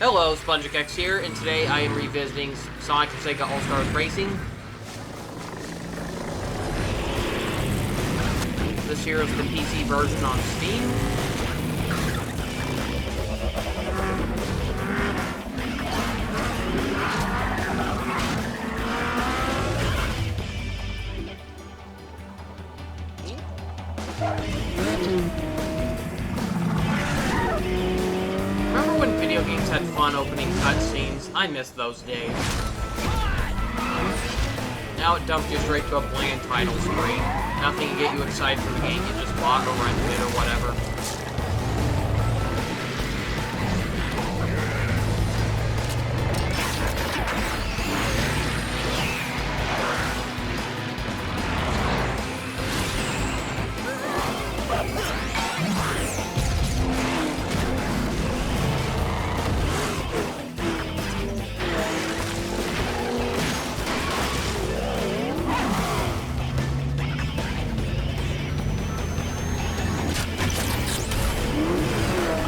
Hello, SpongicX here, and today I am revisiting Sonic Sega All-Stars Racing. This here is the PC version on Steam. Remember when video games had fun opening cutscenes? I miss those days. Now it dumps you straight to a bland title screen. Nothing to get you excited for the game, you just bought or rented it or whatever.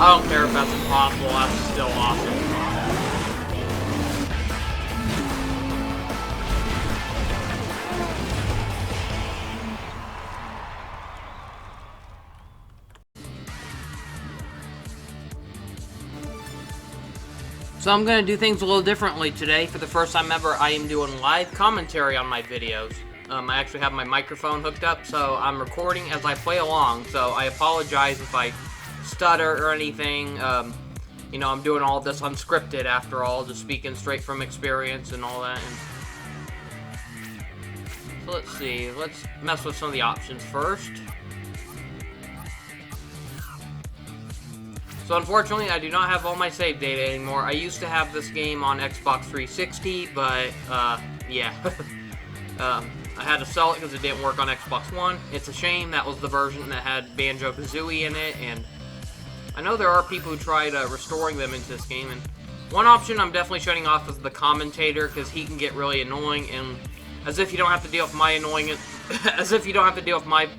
I don't care if that's impossible, that's still awesome. So I'm going to do things a little differently today. For the first time ever, I am doing live commentary on my videos. I actually have my microphone hooked up, so I'm recording as I play along, so I apologize if I stutter or anything. You know, I'm doing all this unscripted after all, just speaking straight from experience and all that. So let's see, let's mess with some of the options first. So unfortunately, I do not have all my save data anymore. I used to have this game on Xbox 360, but yeah. I had to sell it because it didn't work on Xbox One. It's a shame. That was the version that had Banjo-Kazooie in it, and I know there are people who tried restoring them into this game, and one option I'm definitely shutting off is the commentator, because he can get really annoying, and as if you don't have to deal with my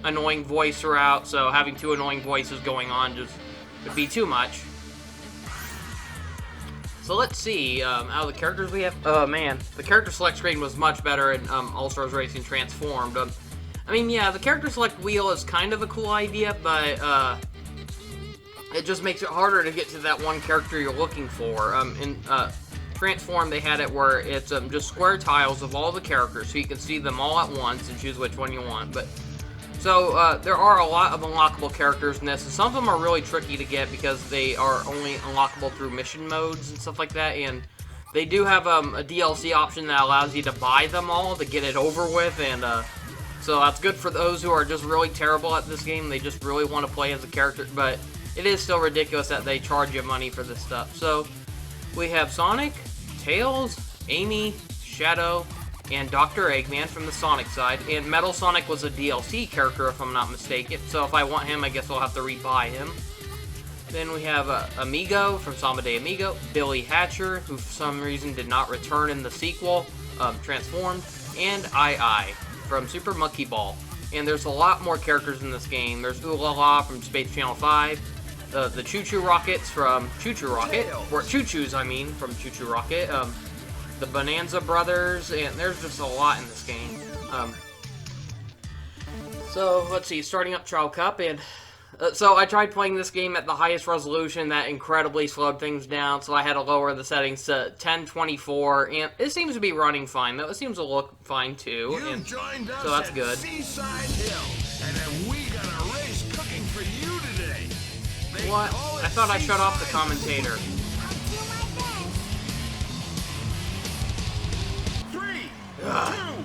annoying voice throughout, so having two annoying voices going on just would be too much. So let's see, out of the characters we have, oh man, the character select screen was much better in All-Stars Racing Transformed. I mean, yeah, the character select wheel is kind of a cool idea, but it just makes it harder to get to that one character you're looking for. In Transform, they had it where it's just square tiles of all the characters, so you can see them all at once and choose which one you want. But so there are a lot of unlockable characters in this, and some of them are really tricky to get because they are only unlockable through mission modes and stuff like that. And they do have a DLC option that allows you to buy them all to get it over with, and so that's good for those who are just really terrible at this game. They just really want to play as a character, but it is still ridiculous that they charge you money for this stuff. So we have Sonic, Tails, Amy, Shadow, and Dr. Eggman from the Sonic side. And Metal Sonic was a DLC character, if I'm not mistaken. So if I want him, I guess I'll have to rebuy him. Then we have Amigo from Samba de Amigo, Billy Hatcher, who for some reason did not return in the sequel, Transformed, and I from Super Monkey Ball. And there's a lot more characters in this game. There's Ooh La La from Space Channel 5, the Choo Choo Rockets from Choo Choo Rocket, or Choo Choos, I mean, from Choo Choo Rocket, the Bonanza Brothers, and there's just a lot in this game. So, let's see, starting up Trial Cup, and so I tried playing this game at the highest resolution. That incredibly slowed things down, so I had to lower the settings to 1024, and it seems to be running fine, though. It seems to look fine, too, and so that's good. Seaside Hill, and then we got a race cooking for you today. What? I thought I shut off the commentator.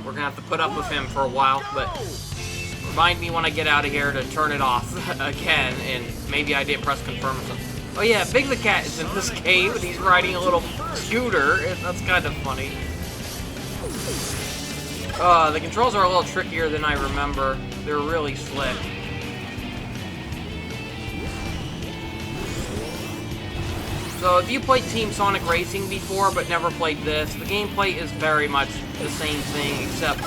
We're gonna have to put up with him for a while, but remind me when I get out of here to turn it off again, and maybe I didn't press confirm or something. Oh yeah, Big the Cat is in this game, and he's riding a little scooter, and that's kind of funny. The controls are a little trickier than I remember. They're really slick. So if you played Team Sonic Racing before but never played this, the gameplay is very much the same thing, except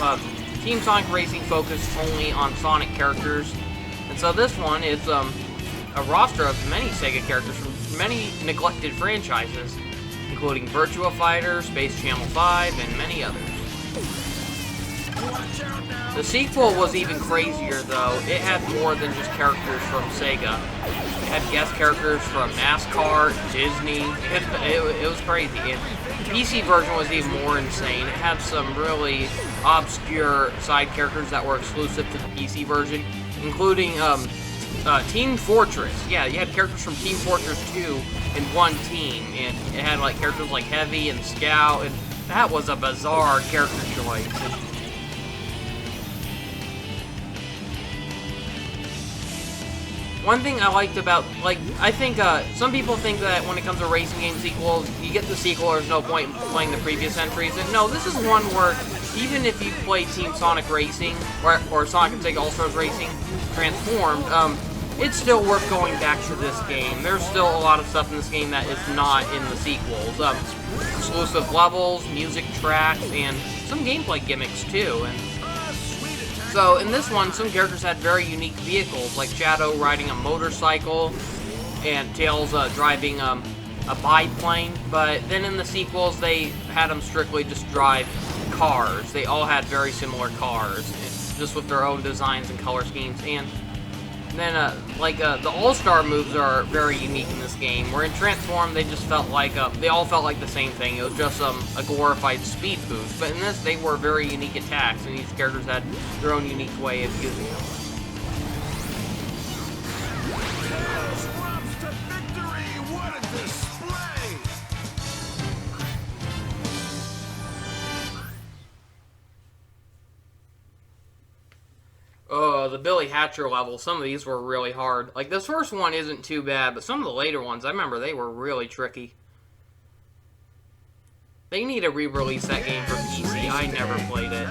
Team Sonic Racing focused only on Sonic characters. And so this one is a roster of many Sega characters from many neglected franchises. including Virtua Fighter, Space Channel 5, and many others. The sequel was even crazier, though. It had more than just characters from Sega. It had guest characters from NASCAR, Disney. It was crazy. And the PC version was even more insane. It had some really obscure side characters that were exclusive to the PC version, including Team Fortress. Yeah, you had characters from Team Fortress 2 in one team, and it had like characters like Heavy and Scout, and that was a bizarre character choice. One thing I liked about, I think some people think that when it comes to racing game sequels, you get the sequel, there's no point in playing the previous entries. And no, this is one where even if you play Team Sonic Racing or Sonic Sega All-Stars Racing Transformed, it's still worth going back to this game. There's still a lot of stuff in this game that is not in the sequels. Exclusive levels, music tracks, and some gameplay gimmicks too. And so in this one, some characters had very unique vehicles, like Shadow riding a motorcycle, and Tails driving a biplane. But then in the sequels, they had them strictly just drive cars. They all had very similar cars, just with their own designs and color schemes. And then, the All-Star moves are very unique in this game, where in Transform, they just felt like, they all felt like the same thing. It was just a glorified speed boost. But in this, they were very unique attacks, and each characters had their own unique way of using them. The Billy Hatcher levels, some of these were really hard. Like, this first one isn't too bad, but some of the later ones, I remember they were really tricky. They need to re-release that game for PC. I never played it.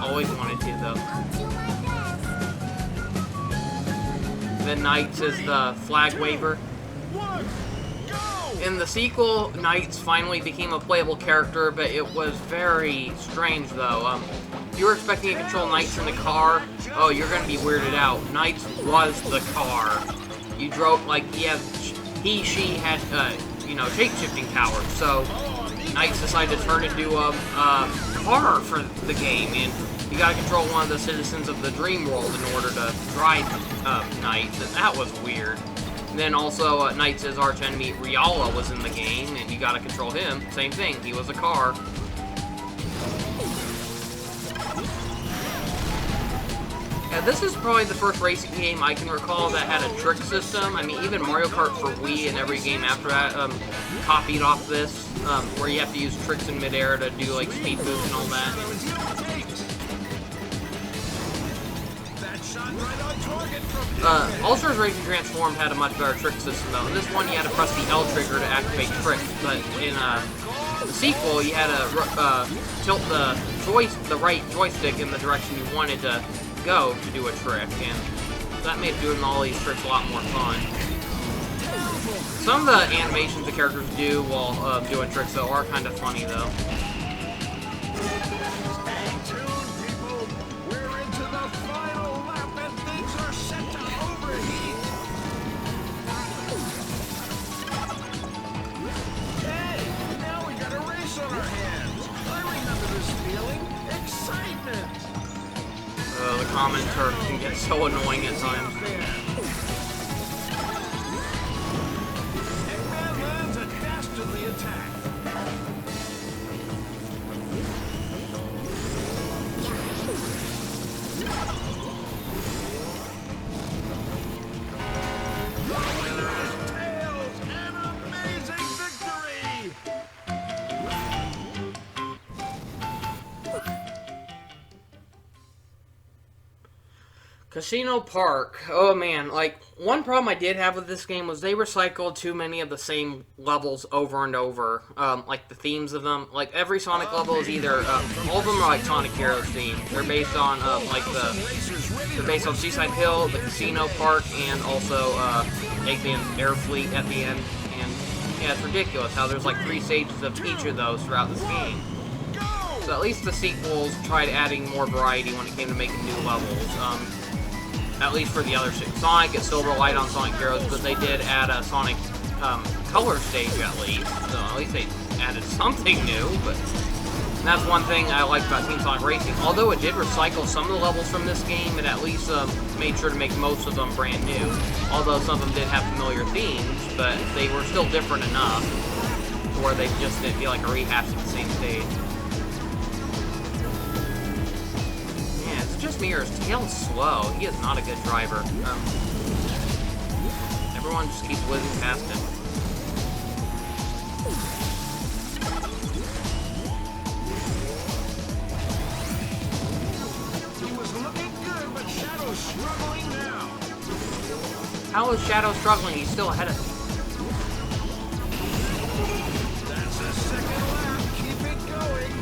Always wanted to, though. The Knights is the flag waver. In the sequel, Knights finally became a playable character, but it was very strange, though. If you were expecting to control Knights in the car, oh, you're gonna be weirded out. Knights was the car. You drove, she had, shape-shifting powers, so Knights decided to turn into a car for the game, and you gotta control one of the citizens of the Dream World in order to drive Knights, and that was weird. And then also, Knights' arch-enemy Riala was in the game, and you gotta control him. Same thing, he was a car. Yeah, this is probably the first racing game I can recall that had a trick system. I mean, even Mario Kart for Wii and every game after that copied off this, where you have to use tricks in midair to do, like, speed boost and all that. All-Stars Racing Transformed had a much better trick system, though. In this one, you had to press the L trigger to activate tricks, but in the sequel, you had to tilt the right joystick in the direction you wanted to go to do a trick, and that made doing all these tricks a lot more fun. Some of the animations the characters do while doing tricks, though, are kind of funny, though. The commenter can get so annoying at times. Casino Park. Oh man, one problem I did have with this game was they recycled too many of the same levels over and over. The themes of them. Like, every Sonic level is either, all of them are like Sonic Heroes themed. They're based on, they're based on Seaside Hill, the Casino Park, and also, Eggman's Air Fleet at the end. And, yeah, it's ridiculous how there's, 3 stages of each of those throughout this game. So at least the sequels tried adding more variety when it came to making new levels. At least for the other Sonic, it still relied on Sonic Heroes, but they did add a Sonic color stage at least. So at least they added something new, but that's one thing I liked about Team Sonic Racing. Although it did recycle some of the levels from this game, it at least made sure to make most of them brand new. Although some of them did have familiar themes, but they were still different enough to where they just didn't feel like a rehash of the same stage. Yeah, it's just me or his tail's slow. He is not a good driver. Everyone just keeps whizzing past him. How is Shadow struggling? He's still ahead of him. That's a second lap. Keep it going.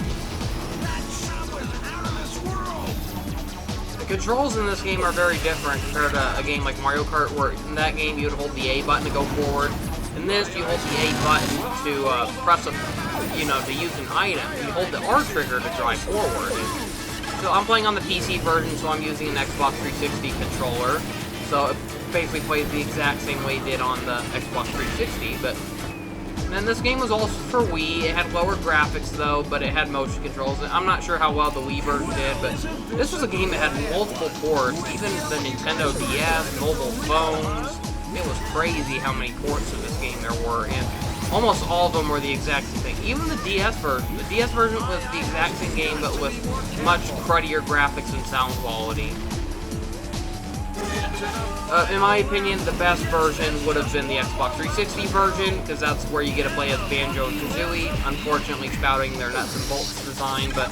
That shot was out of this world. The controls in this game are very different compared to a game like Mario Kart, where in that game you would hold the A button to go forward. In this, you hold the A button to press a, to use an item. You hold the R trigger to drive forward. So I'm playing on the PC version, so I'm using an Xbox 360 controller. So it basically plays the exact same way it did on the Xbox 360, but then this game was also for Wii. It had lower graphics though, but it had motion controls. I'm not sure how well the Wii version did, but this was a game that had multiple ports, even the Nintendo DS, mobile phones. It was crazy how many ports of this game there were, and almost all of them were the exact same thing. Even the DS version. The DS version was the exact same game, but with much cruddier graphics and sound quality. In my opinion, the best version would have been the Xbox 360 version, because that's where you get to play as Banjo and Kazooie, unfortunately spouting their nuts and bolts design, but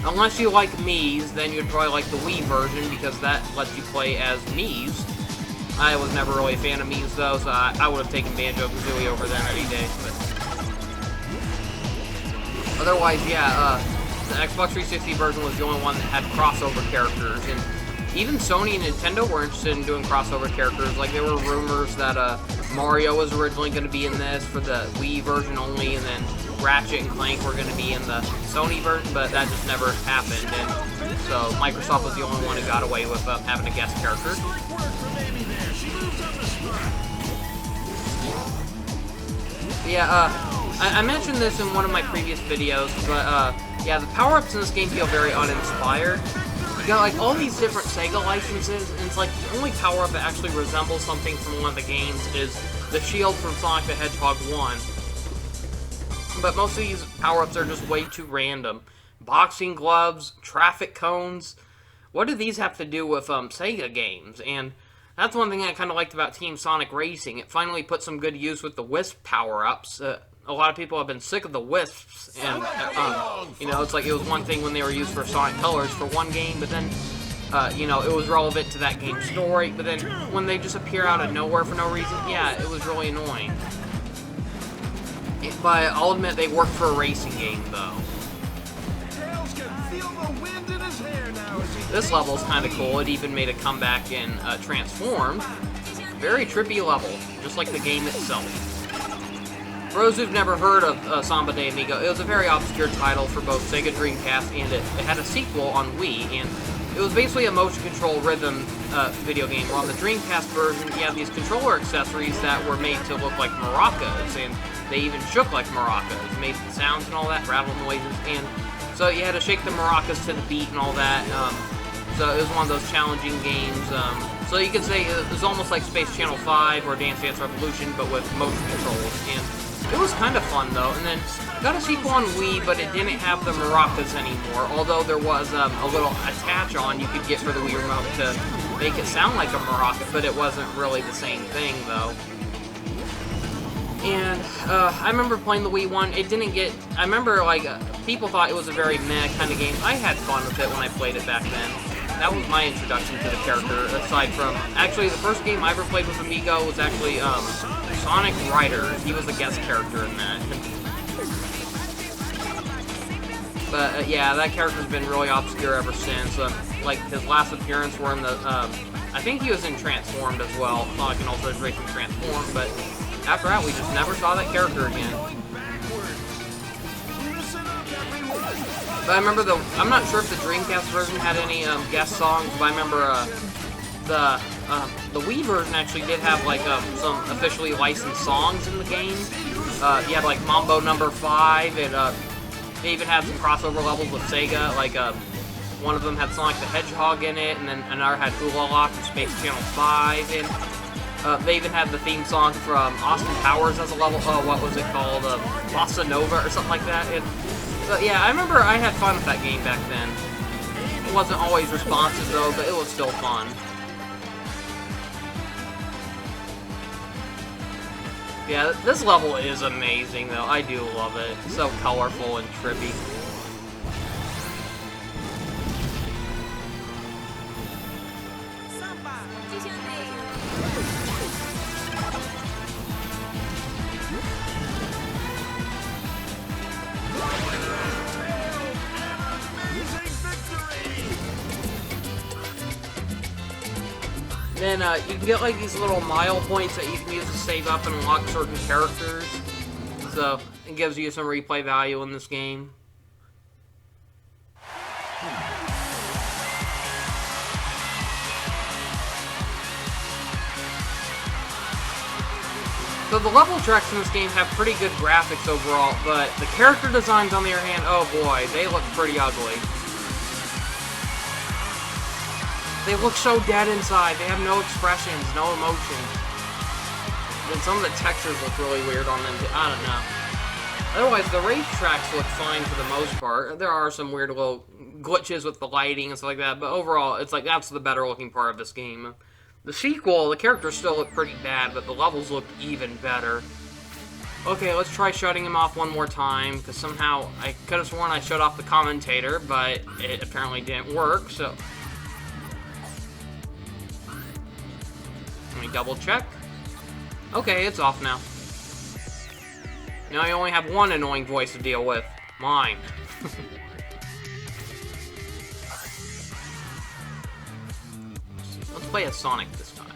unless you like Mii's, then you'd probably like the Wii version, because that lets you play as Mii's. I was never really a fan of Mii's, though, so I would have taken Banjo and Kazooie over them any day, but otherwise, yeah, the Xbox 360 version was the only one that had crossover characters, and even Sony and Nintendo were interested in doing crossover characters. Like, there were rumors that Mario was originally going to be in this for the Wii version only, and then Ratchet and Clank were going to be in the Sony version, but that just never happened. And so Microsoft was the only one who got away with having a guest character. Yeah, I mentioned this in one of my previous videos, but yeah, the power-ups in this game feel very uninspired. You got like all these different Sega licenses, and it's like the only power-up that actually resembles something from one of the games is the shield from Sonic the Hedgehog 1. But most of these power-ups are just way too random. Boxing gloves, traffic cones. What do these have to do with Sega games? And that's one thing I kind of liked about Team Sonic Racing. It finally put some good use with the Wisp power-ups. A lot of people have been sick of the Wisps, and, it's like it was one thing when they were used for Sonic Colors for one game, but then, it was relevant to that game's story, but then when they just appear out of nowhere for no reason, yeah, it was really annoying. But I'll admit they worked for a racing game, though. This level's kind of cool. It even made a comeback in Transformed. Very trippy level, just like the game itself. For those who've never heard of Samba de Amigo, it was a very obscure title for both Sega Dreamcast, and it had a sequel on Wii, and it was basically a motion control rhythm video game. Where on the Dreamcast version, you had these controller accessories that were made to look like maracas, and they even shook like maracas, made sounds and all that, rattle noises, and so you had to shake the maracas to the beat and all that. So it was one of those challenging games. So you could say it was almost like Space Channel 5 or Dance Dance Revolution, but with motion controls. And it was kind of fun, though. And then got a sequel on Wii, but it didn't have the maracas anymore. Although there was a little attach-on you could get for the Wii remote to make it sound like a maraca, but it wasn't really the same thing, though. And I remember playing the Wii one. It didn't get... I remember, like, people thought it was a very meh kind of game. I had fun with it when I played it back then. That was my introduction to the character, aside from... Actually, the first game I ever played with Amigo was actually Sonic Riders. He was a guest character in that. But, yeah, that character's been really obscure ever since. Like, his last appearance were in the... I think he was in Transformed as well. Sonic and All-Stars Racing Transformed, but after that, we just never saw that character again. But I remember I'm not sure if the Dreamcast version had any guest songs, but I remember the Wii version actually did have like some officially licensed songs in the game. You had like Mambo Number 5, and they even had some crossover levels with Sega. Like one of them had Sonic the Hedgehog in it, and then another had Hula Lock from Space Channel 5. And they even had the theme song from Austin Powers as a level. What was it called? Bossa Nova or something like that. And so yeah, I remember I had fun with that game back then. It wasn't always responsive though, but it was still fun. Yeah, this level is amazing though. I do love it. It's so colorful and trippy. Then you can get like these little mile points that you can use to save up and unlock certain characters. So it gives you some replay value in this game. So the level tracks in this game have pretty good graphics overall, but the character designs on the other hand, oh boy, they look pretty ugly. They look so dead inside. They have no expressions, no emotions. And some of the textures look really weird on them. I don't know. Otherwise, the race tracks look fine for the most part. There are some weird little glitches with the lighting and stuff like that, but overall, it's like that's the better looking part of this game. The sequel, the characters still look pretty bad, but the levels look even better. Okay, let's try shutting him off one more time, because somehow I could have sworn I shut off the commentator, but it apparently didn't work, so... Let me double check. Okay, it's off now. Now I only have one annoying voice to deal with. Mine. Let's play as Sonic this time.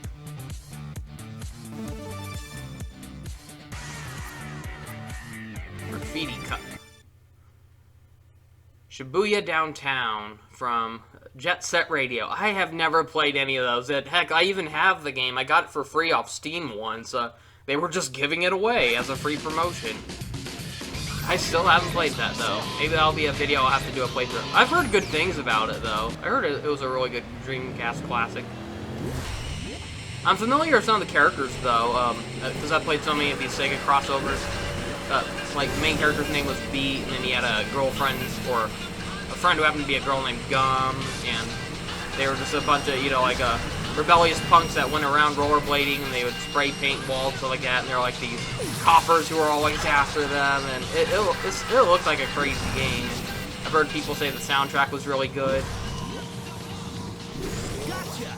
Graffiti cut. Shibuya Downtown from Jet Set Radio. I have never played any of those. Heck, I even have the game. I got it for free off Steam once. They were just giving it away as a free promotion. I still haven't played that, though. Maybe that'll be a video I'll have to do a playthrough. I've heard good things about it, though. I heard it was a really good Dreamcast classic. I'm familiar with some of the characters, though, because I played so many of these Sega crossovers. Like, the main character's name was Beat, and then he had a girlfriend, or a friend who happened to be a girl named Gum, and they were just a bunch of, you know, like, rebellious punks that went around rollerblading, and they would spray paint walls and stuff like that, and they're like these coppers who are always after them, and it looks like a crazy game. I've heard people say the soundtrack was really good. Gotcha.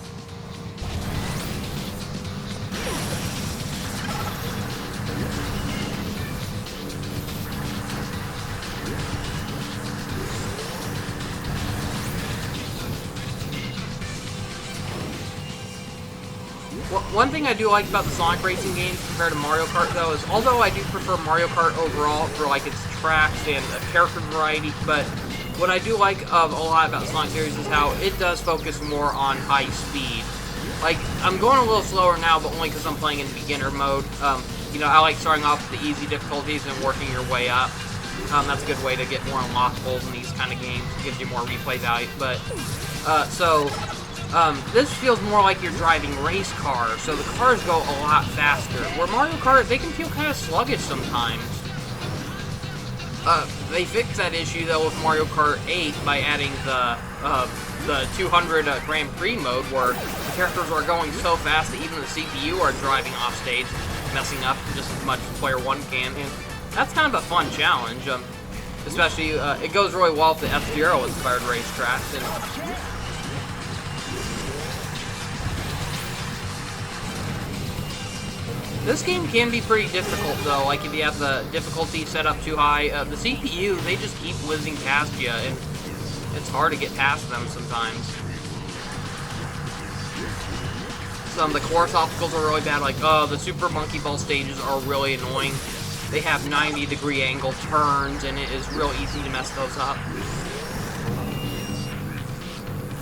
Well, one thing I do like about the Sonic Racing games compared to Mario Kart, though, is although I do prefer Mario Kart overall for, like, its tracks and character variety, but what I do like a lot about the Sonic series is how it does focus more on high speed. Like, I'm going a little slower now, but only because I'm playing in beginner mode. You know, I like starting off with the easy difficulties and working your way up. That's a good way to get more unlockables in these kind of games. It gives you more replay value, but, this feels more like you're driving race cars, so the cars go a lot faster. Where Mario Kart, they can feel kind of sluggish sometimes. They fixed that issue, though, with Mario Kart 8 by adding the 200 Grand Prix mode, where the characters are going so fast that even the CPU are driving off stage, messing up just as much as Player 1 can, and that's kind of a fun challenge. Especially, it goes really well with the F-Zero inspired racetracks, and this game can be pretty difficult, though, like if you have the difficulty set up too high. The CPU, they just keep whizzing past you, and it's hard to get past them sometimes. Some of the course obstacles are really bad, like, the Super Monkey Ball stages are really annoying. They have 90-degree angle turns, and it is real easy to mess those up.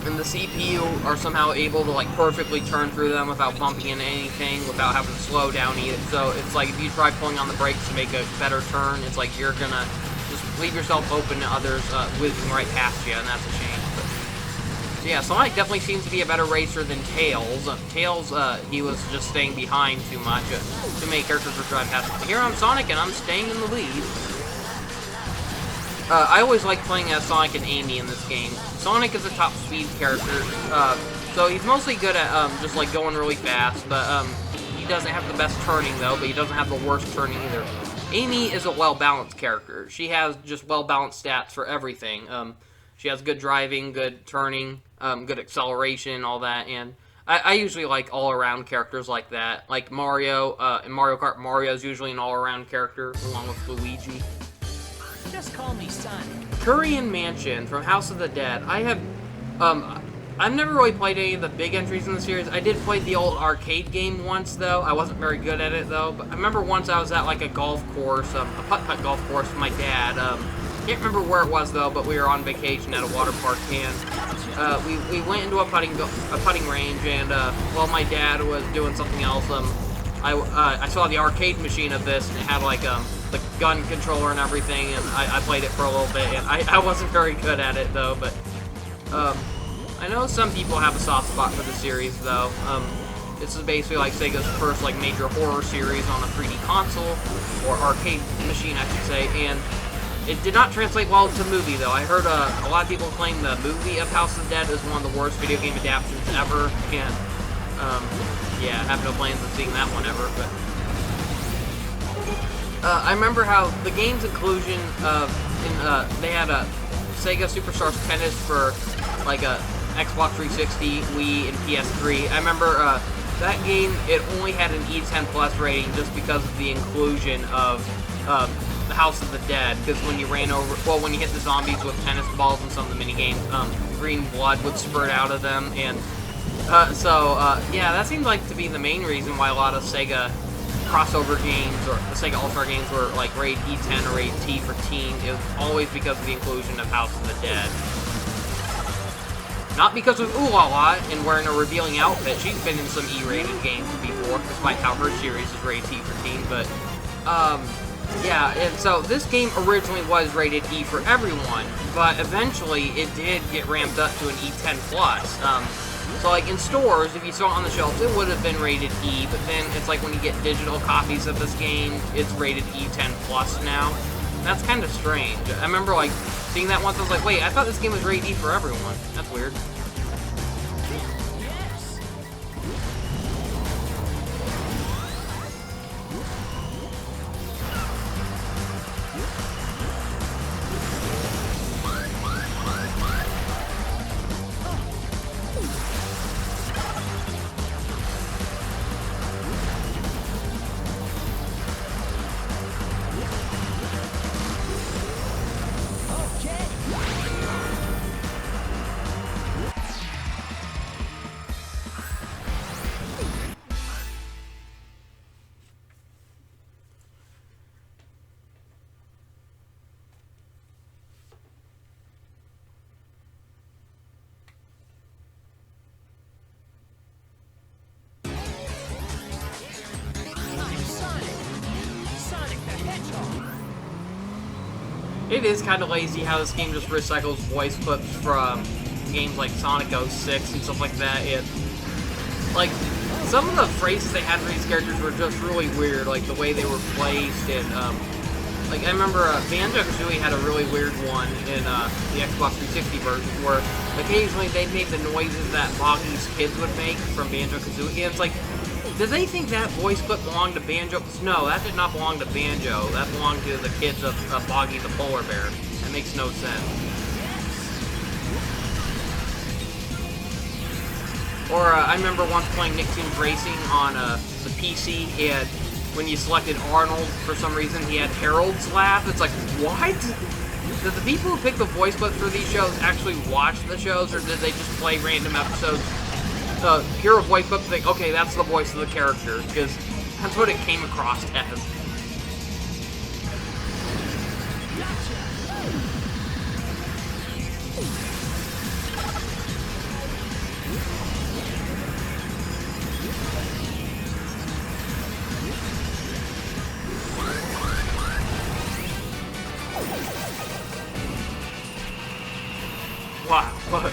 and the CPU are somehow able to like perfectly turn through them without bumping into anything, without having to slow down either. So it's like if you try pulling on the brakes to make a better turn, it's like you're gonna just leave yourself open to others whizzing right past you, and that's a shame. But, so yeah, Sonic definitely seems to be a better racer than Tails. Tails, he was just staying behind too much. Too many characters were driving past. Here I'm Sonic, and I'm staying in the lead. I always like playing as Sonic and Amy in this game. Sonic is a top speed character, so he's mostly good at just like going really fast, but he doesn't have the best turning though, but he doesn't have the worst turning either. Amy is a well-balanced character. She has just well-balanced stats for everything. She has good driving, good turning, good acceleration, all that, and I usually like all-around characters like that. Like Mario, in Mario Kart, Mario's usually an all-around character, along with Luigi. Just call me Sonic. Korean Mansion from House of the Dead. I've never really played any of the big entries in the series. I did play the old arcade game once, though. I wasn't very good at it, though. But I remember once I was at, like, a golf course, a putt-putt golf course with my dad. Can't remember where it was, though, but we were on vacation at a water park, and we went into a putting range, and while my dad was doing something else, I saw the arcade machine of this, and it had, like, the gun controller and everything, and I played it for a little bit, and I wasn't very good at it, though, but, I know some people have a soft spot for the series, though. This is basically like Sega's first, like, major horror series on a 3D console, or arcade machine, I should say, and it did not translate well to movie, though. I heard a lot of people claim the movie of House of the Dead is one of the worst video game adaptations ever, and, yeah, I have no plans of seeing that one ever, but I remember how the game's inclusion they had a Sega Superstars Tennis for like a Xbox 360, Wii, and PS3. I remember that game, it only had an E10 Plus rating just because of the inclusion of the House of the Dead. Because when you when you hit the zombies with tennis balls and some of the mini games, green blood would spurt out of them, and yeah, that seems like to be the main reason why a lot of Sega crossover games or the Sega All-Star games were like rated E10 or rated T for teen. It was always because of the inclusion of House of the Dead. Not because of Ooh La La and wearing a revealing outfit. She's been in some E-rated games before, despite how her series is rated T for teen, but yeah, and so this game originally was rated E for everyone, but eventually it did get ramped up to an E10 plus. So, like, in stores, if you saw it on the shelves, it would have been rated E, but then it's like when you get digital copies of this game, it's rated E10 plus now. That's kind of strange. I remember, like, seeing that once, I was like, wait, I thought this game was rated E for everyone. That's weird. It is kind of lazy how this game just recycles voice clips from games like Sonic 06 and stuff like that. Like, some of the phrases they had for these characters were just really weird, like the way they were placed, and, like, I remember Banjo-Kazooie had a really weird one in the Xbox 360 version, where occasionally they made the noises that Boggy's kids would make from Banjo-Kazooie, and it's like, did they think that voice clip belonged to Banjo? No, that did not belong to Banjo. That belonged to the kids of Boggy the Polar Bear. That makes no sense. Or, I remember once playing Nicktoons Racing on the PC, and when you selected Arnold, for some reason, he had Harold's laugh. It's like, what? Did the people who pick the voice clips for these shows actually watch the shows, or did they just play random episodes? Hear a voice clip and think, okay, that's the voice of the character, because that's what it came across as.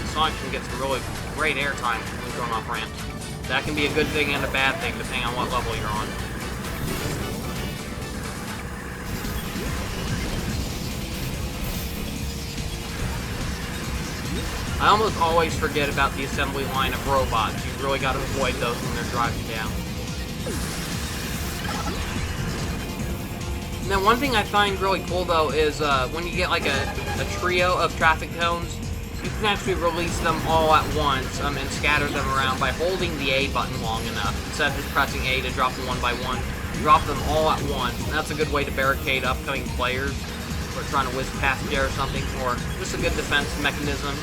Sonic can get some really great airtime when going off ramps. That can be a good thing and a bad thing depending on what level you're on. I almost always forget about the assembly line of robots. You really got to avoid those when they're driving down. And then one thing I find really cool though is when you get like a trio of traffic cones, you can actually release them all at once and scatter them around by holding the A button long enough. Instead of just pressing A to drop them one by one, drop them all at once. And that's a good way to barricade upcoming players who are trying to whiz past you or something, or just a good defense mechanism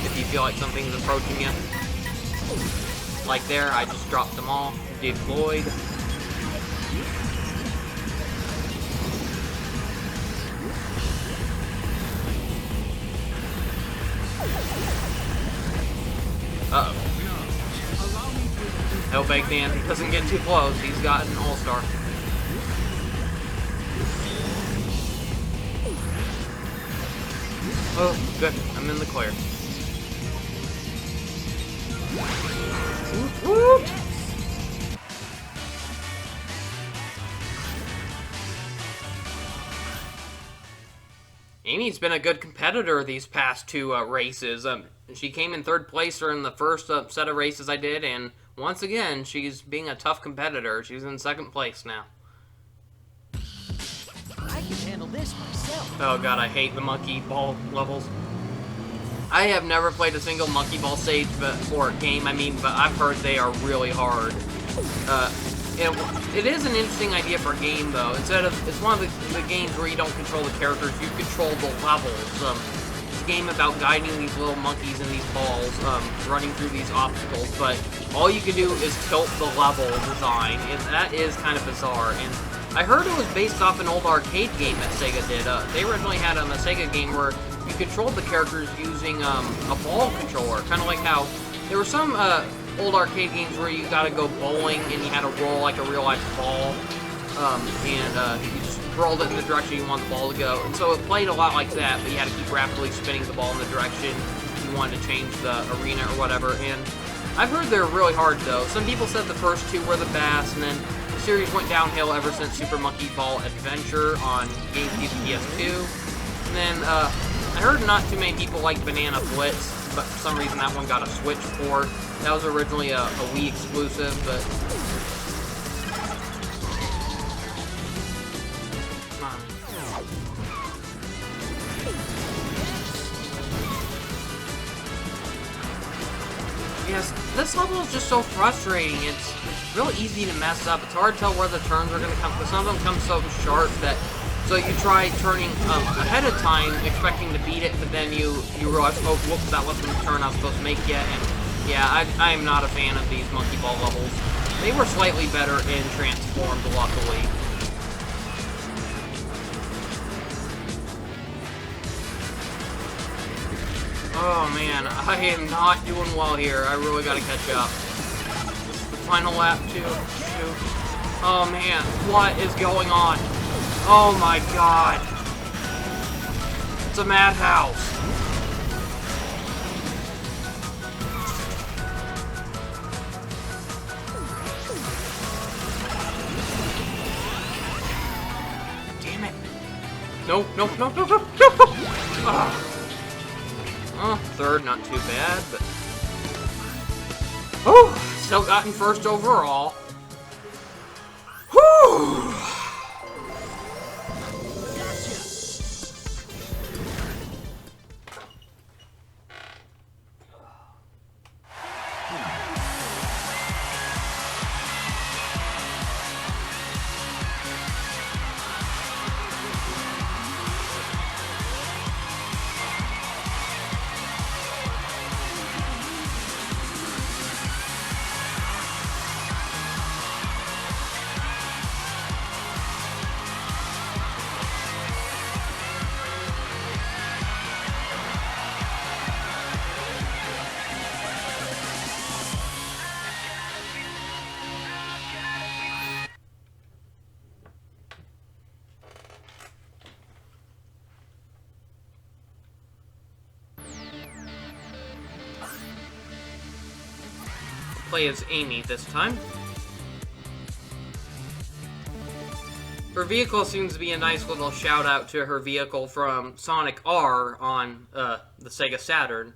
if you feel like something's approaching you. Like there, I just dropped them all, deployed. Uh-oh. No, Big Dan, he doesn't get too close. He's got an all-star. Oh, good. I'm in the clear. Whoop, whoop. Amy's been a good competitor these past two races. She came in third place during the first set of races I did, and once again, she's being a tough competitor. She's in second place now. I can handle this myself. Oh god, I hate the monkey ball levels. I have never played a single monkey ball stage, or game, but I've heard they are really hard. It is an interesting idea for a game, though. It's one of the games where you don't control the characters, you control the levels. It's a game about guiding these little monkeys in these balls, running through these obstacles, but all you can do is tilt the level design, and that is kind of bizarre. And I heard it was based off an old arcade game that Sega did. They originally had a Sega game where you controlled the characters using a ball controller, kind of like how there were some old arcade games where you gotta go bowling and you had to roll like a real-life ball, and you just rolled it in the direction you want the ball to go. And so it played a lot like that, but you had to keep rapidly spinning the ball in the direction you wanted to change the arena or whatever. And I've heard they're really hard, though. Some people said the first two were the best, and then the series went downhill ever since Super Monkey Ball Adventure on GameCube and PS2. And then I heard not too many people like Banana Blitz, but for some reason that one got a Switch port. That was originally a Wii exclusive, but... Yes, this level is just so frustrating. It's real easy to mess up. It's hard to tell where the turns are going to come, because some of them come so sharp that... So you try turning ahead of time, expecting to beat it, but then you realize, oh, whoops, that wasn't the turn I was supposed to make yet, and yeah, I am not a fan of these monkey ball levels. They were slightly better in Transformed, luckily. Oh man, I am not doing well here. I really gotta catch up. The final lap, too. Oh man, what is going on? Oh my god. It's a madhouse. Damn it. No. Third, not too bad, but... Oh, still gotten first overall. Whew. play as Amy this time. Her vehicle seems to be a nice little shout out to her vehicle from Sonic R on the Sega Saturn.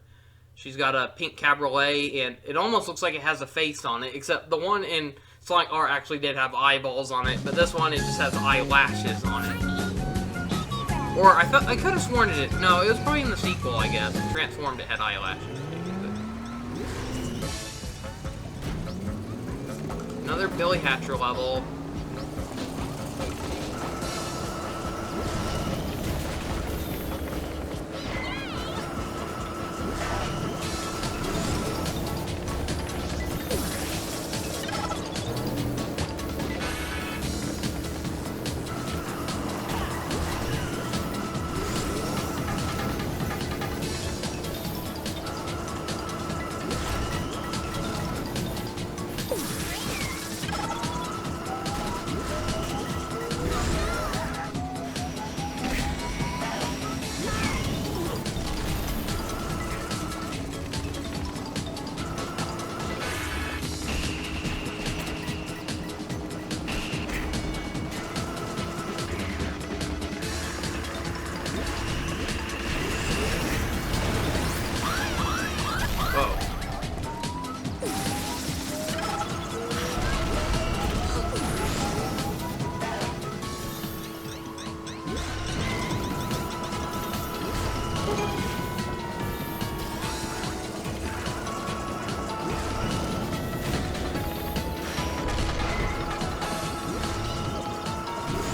She's got a pink cabriolet, and it almost looks like it has a face on it, except the one in Sonic R actually did have eyeballs on it, but this one, it just has eyelashes on it. Or I could have sworn it did. No, it was probably in the sequel, I guess. Transformed, it had eyelashes. Another Billy Hatcher level.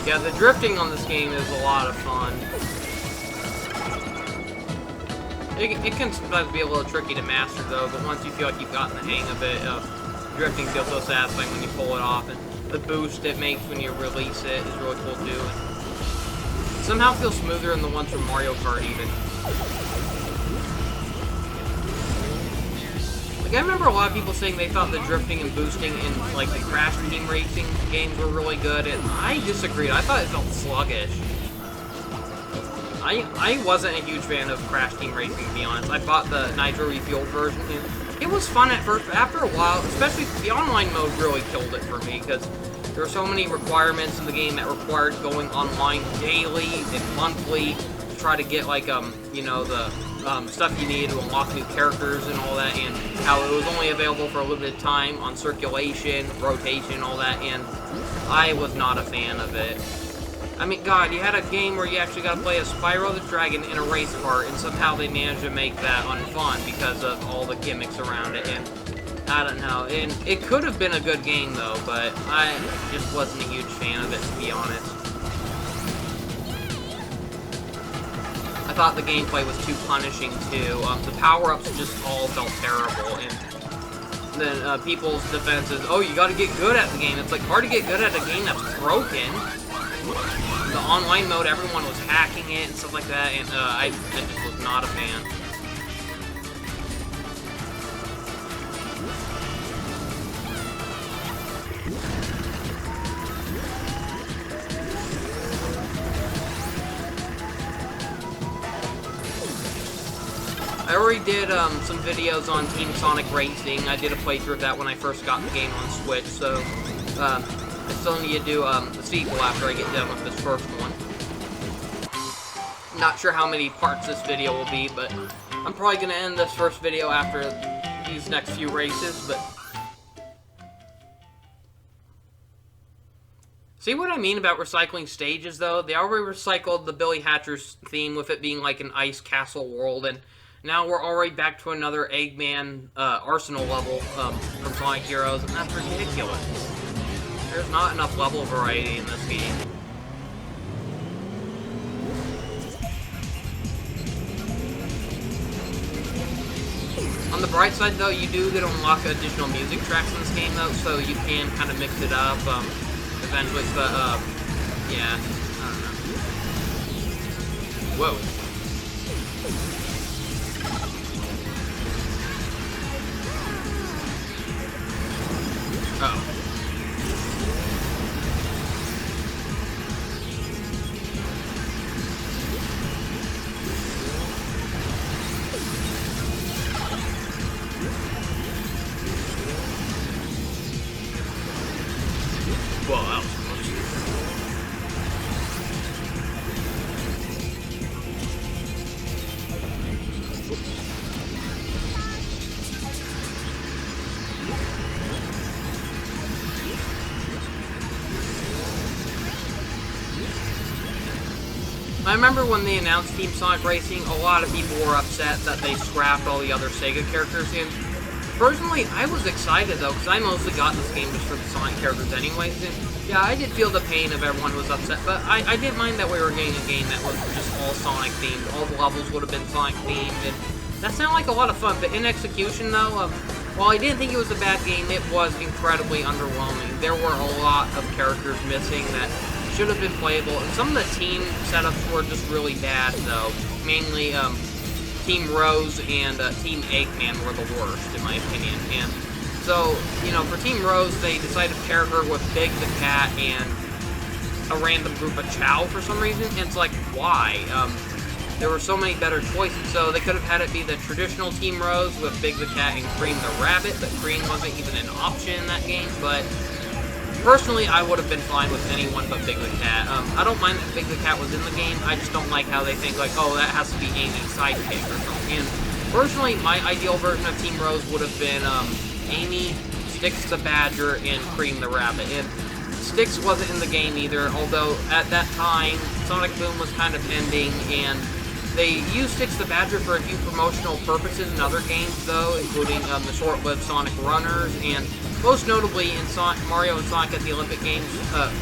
Yeah, the drifting on this game is a lot of fun. It can sometimes be a little tricky to master, though, but once you feel like you've gotten the hang of it, drifting feels so satisfying when you pull it off, and the boost it makes when you release it is really cool, too. And somehow feels smoother than the ones from Mario Kart, even. Like, I remember a lot of people saying they thought the drifting and boosting in, like, the Crash Team Racing games were really good, and I disagreed. I thought it felt sluggish. I wasn't a huge fan of Crash Team Racing, to be honest. I bought the Nitro Refueled version, and it was fun at first, but after a while, especially the online mode really killed it for me, because there were so many requirements in the game that required going online daily and monthly to try to get, like, you know, the stuff you need to unlock new characters and all that, and how it was only available for a limited time on circulation, rotation, all that, and I was not a fan of it. I mean, God, you had a game where you actually got to play as Spyro the Dragon in a race car, and somehow they managed to make that unfun because of all the gimmicks around it, and I don't know. And it could have been a good game, though, but I just wasn't a huge fan of it, to be honest. I thought the gameplay was too punishing, too. The power-ups just all felt terrible, and then people's defense is, oh, you gotta get good at the game. It's like hard to get good at a game that's broken. The online mode, everyone was hacking it and stuff like that, and I just was not a fan. I already did some videos on Team Sonic Racing. I did a playthrough of that when I first got the game on Switch, so I still need to do the sequel after I get done with this first one. Not sure how many parts this video will be, but I'm probably going to end this first video after these next few races, but see what I mean about recycling stages, though? They already recycled the Billy Hatcher's theme with it being like an ice castle world, and now we're already back to another Eggman Arsenal level from Sonic Heroes, and that's ridiculous. There's not enough level variety in this game. On the bright side, though, you do get to unlock additional music tracks in this game, though, so you can kind of mix it up eventually, but, yeah, I don't know. Whoa. Uh-oh. I remember when they announced Team Sonic Racing, a lot of people were upset that they scrapped all the other Sega characters in. Personally, I was excited though, because I mostly got this game just for the Sonic characters anyways, and yeah, I did feel the pain of everyone who was upset, but I didn't mind that we were getting a game that was just all Sonic themed. All the levels would have been Sonic themed, and that sounded like a lot of fun, but in execution though, while I didn't think it was a bad game, it was incredibly underwhelming. There were a lot of characters missing that should have been playable, and some of the team setups were just really bad though. Mainly, Team Rose and Team Eggman were the worst, in my opinion. And so, you know, for Team Rose, they decided to pair her with Big the Cat and a random group of Chow for some reason. And it's like, why? There were so many better choices. So they could have had it be the traditional Team Rose with Big the Cat and Cream the Rabbit, but Cream wasn't even an option in that game. But personally, I would have been fine with anyone but Big the Cat. I don't mind that Big the Cat was in the game, I just don't like how they think, like, oh, that has to be Amy's sidekick or something. And personally, my ideal version of Team Rose would have been Amy, Styx the Badger, and Cream the Rabbit. And Styx wasn't in the game either, although at that time, Sonic Boom was kind of ending, and they used Styx the Badger for a few promotional purposes in other games, though, including the short-lived Sonic Runners, and most notably in Mario and Sonic at the Olympic Games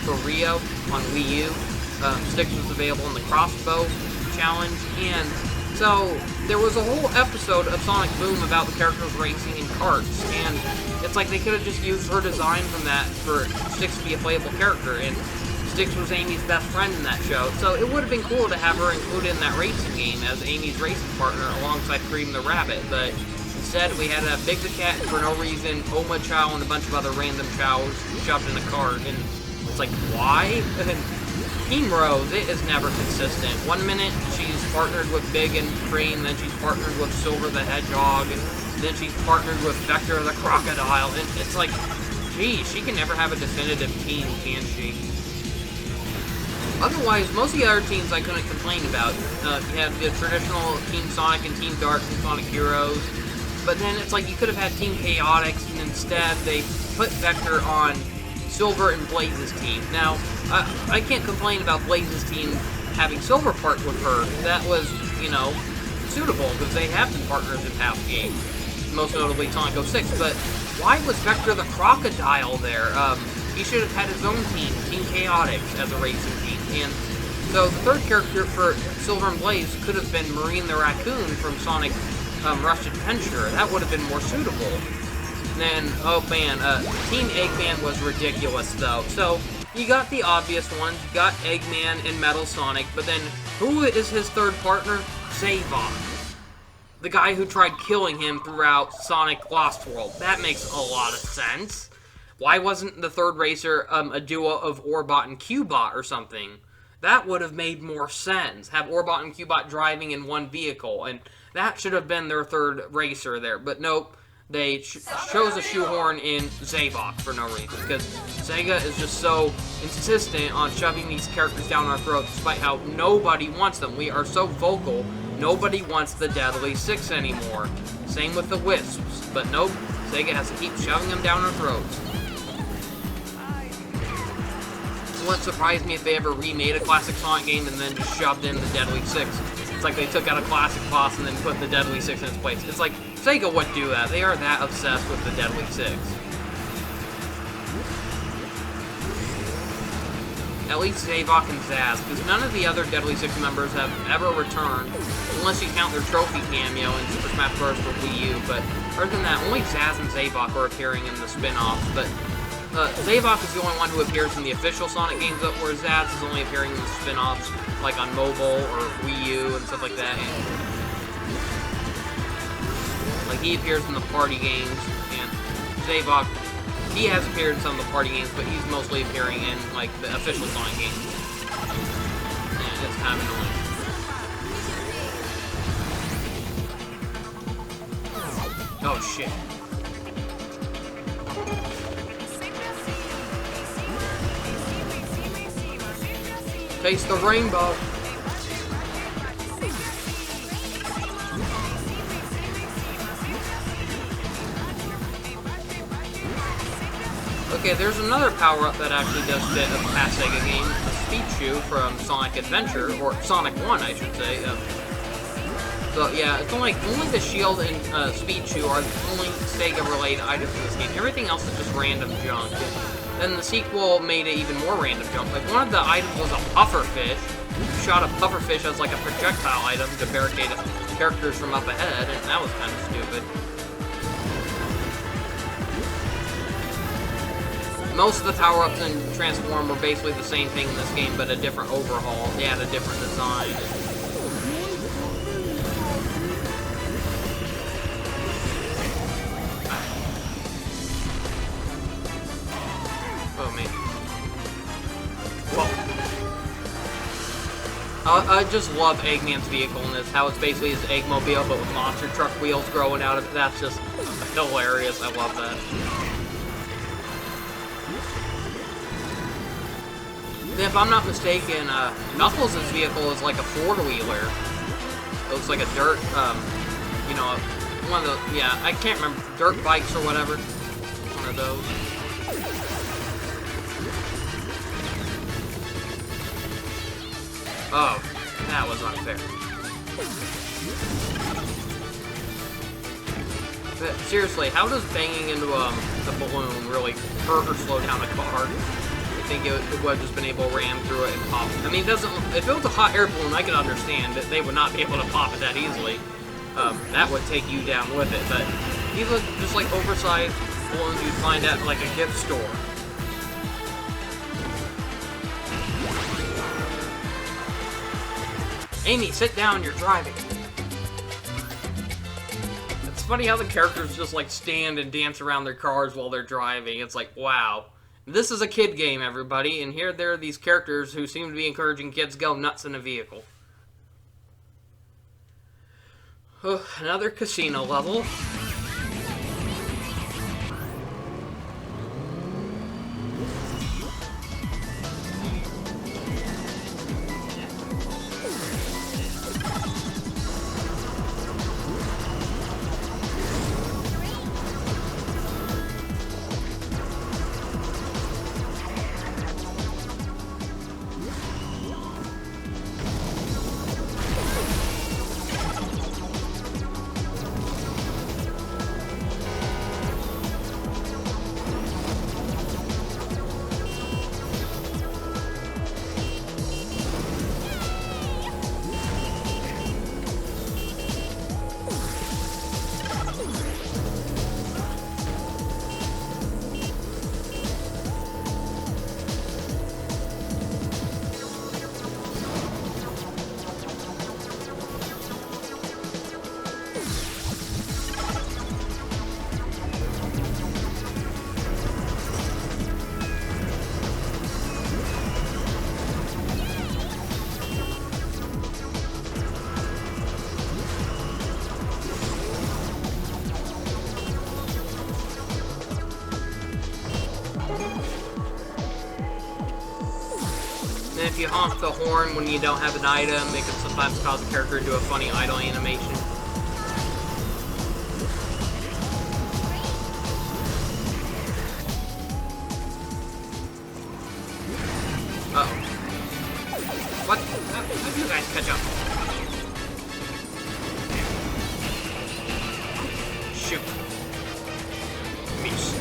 for Rio on Wii U. Styx was available in the Crossbow Challenge, and so there was a whole episode of Sonic Boom about the characters racing in karts, and it's like they could have just used her design from that for Styx to be a playable character, and Styx was Amy's best friend in that show, so it would have been cool to have her included in that racing game as Amy's racing partner alongside Cream the Rabbit, but instead we had a Big the Cat for no reason, Oma Chow, and a bunch of other random Chows shoved in a cart, and it's like, why? Team Rose, it is never consistent. One minute she's partnered with Big and Cream, then she's partnered with Silver the Hedgehog, and then she's partnered with Vector the Crocodile, and it's like, geez, she can never have a definitive team, can she? Otherwise, most of the other teams I couldn't complain about. You had the traditional Team Sonic and Team Dark and Sonic Heroes, but then it's like you could have had Team Chaotix, and instead they put Vector on Silver and Blaze's team. Now, I can't complain about Blaze's team having Silver part with her. That was, you know, suitable, because they have been partners in past games, most notably Sonic 06, but why was Vector the Crocodile there? He should have had his own team, Team Chaotix, as a racing team. And so the third character for Silver and Blaze could have been Marine the Raccoon from Sonic Rush Adventure. That would have been more suitable. Then, oh man, Team Eggman was ridiculous though. So, you got the obvious ones, you got Eggman and Metal Sonic, but then who is his third partner? Zavok. The guy who tried killing him throughout Sonic Lost World. That makes a lot of sense. Why wasn't the third racer a duo of Orbot and Cubot or something? That would have made more sense. Have Orbot and Cubot driving in one vehicle, and that should have been their third racer there. But nope, they chose to shoehorn in Zavok for no reason, because Sega is just so insistent on shoving these characters down our throats, despite how nobody wants them. We are so vocal, nobody wants the Deadly Six anymore. Same with the Wisps, but nope, Sega has to keep shoving them down our throats. It wouldn't surprise me if they ever remade a classic Sonic game and then just shoved in the Deadly Six. It's like they took out a classic boss and then put the Deadly Six in its place. It's like, Sega would do that. They are that obsessed with the Deadly Six. At least Zavok and Zaz, because none of the other Deadly Six members have ever returned, unless you count their trophy cameo in Super Smash Bros. For Wii U, but other than that, only Zaz and Zavok are appearing in the spin-offs, but Zavok is the only one who appears in the official Sonic games, whereas Zaz is only appearing in the spin-offs, like on mobile or Wii U and stuff like that. And, like, he appears in the party games, and Zavok, he has appeared in some of the party games, but he's mostly appearing in, like, the official Sonic games. And it's kind of annoying. Oh, shit. Taste the rainbow. Okay, there's another power-up that actually does fit a past Sega game, a Speed Shoe from Sonic Adventure, or Sonic 1, I should say. So yeah, it's only the shield and Speed Shoe are the only Sega-related items in this game. Everything else is just random junk. Then the sequel made it even more random junk. Like, one of the items was a pufferfish. You shot a pufferfish as like a projectile item to barricade characters from up ahead, and that was kind of stupid. Most of the power-ups in Transform were basically the same thing in this game, but a different overhaul. They had a different design. Oh, man. Well, I just love Eggman's vehicle in this. How it's basically his Eggmobile, but with monster truck wheels growing out of it. That's just hilarious. I love that. If I'm not mistaken, Knuckles' vehicle is like a four-wheeler. It looks like a dirt, you know, one of the, yeah, I can't remember, dirt bikes or whatever. One of those. Oh, that was unfair. But seriously, how does banging into the balloon really hurt or slow down a car? I think it would have just been able to ram through it and pop. I mean, it doesn't. If it was a hot air balloon, I could understand that they would not be able to pop it that easily. That would take you down with it. But these look just like oversized balloons you'd find at like a gift store. Amy, sit down. You're driving. It's funny how the characters just like stand and dance around their cars while they're driving. It's like, wow. This is a kid game, everybody, and here there are these characters who seem to be encouraging kids to go nuts in a vehicle. Oh, another casino level. And if you honk the horn when you don't have an item, it can sometimes cause a character to do a funny idle animation. Uh-oh. What? How did you guys catch up? Shoot. Missed.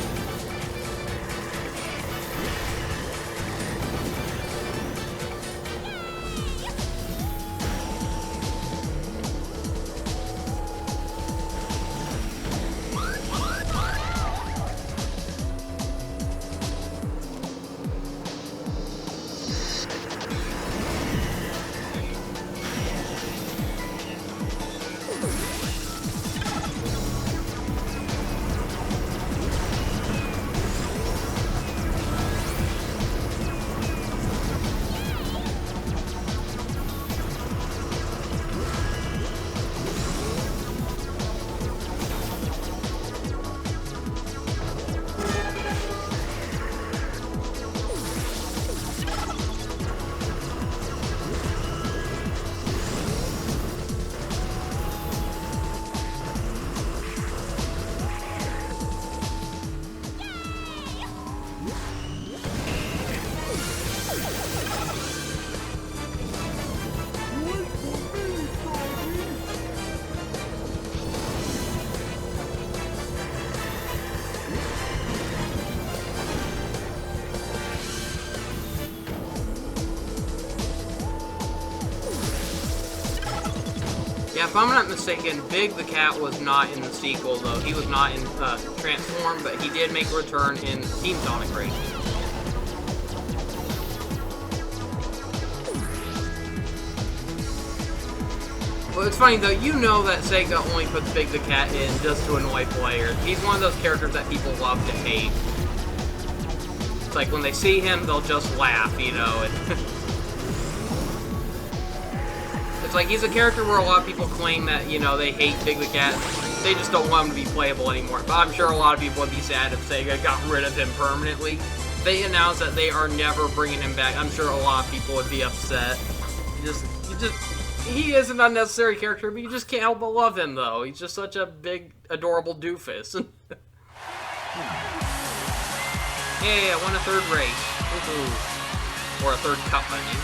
Yeah, if I'm not mistaken, Big the Cat was not in the sequel, though. He was not in Transform, but he did make a return in Team Sonic Racing. Well, it's funny, though. You know that Sega only puts Big the Cat in just to annoy players. He's one of those characters that people love to hate. It's like when they see him, they'll just laugh, you know, and... It's like he's a character where a lot of people claim that, you know, they hate Big the Cat. They just don't want him to be playable anymore. But I'm sure a lot of people would be sad if Sega got rid of him permanently. They announced that they are never bringing him back. I'm sure a lot of people would be upset. He is an unnecessary character, but you just can't help but love him, though. He's just such a big, adorable doofus. Hey, I won a third race. Woohoo. Or a third cup, I mean.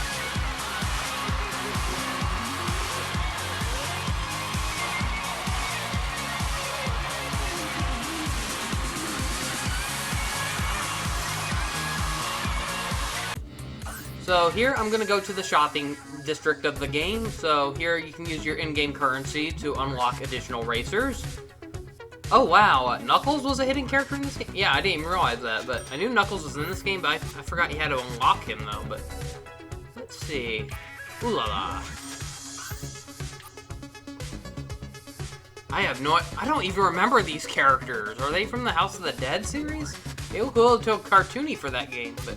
So here I'm going to go to the shopping district of the game. So here you can use your in-game currency to unlock additional racers. Oh wow, Knuckles was a hidden character in this game? Yeah, I didn't even realize that, but I knew Knuckles was in this game, but I forgot you had to unlock him though, but... Let's see... Ooh la la. I don't even remember these characters. Are they from the House of the Dead series? They look a little too cartoony for that game, but...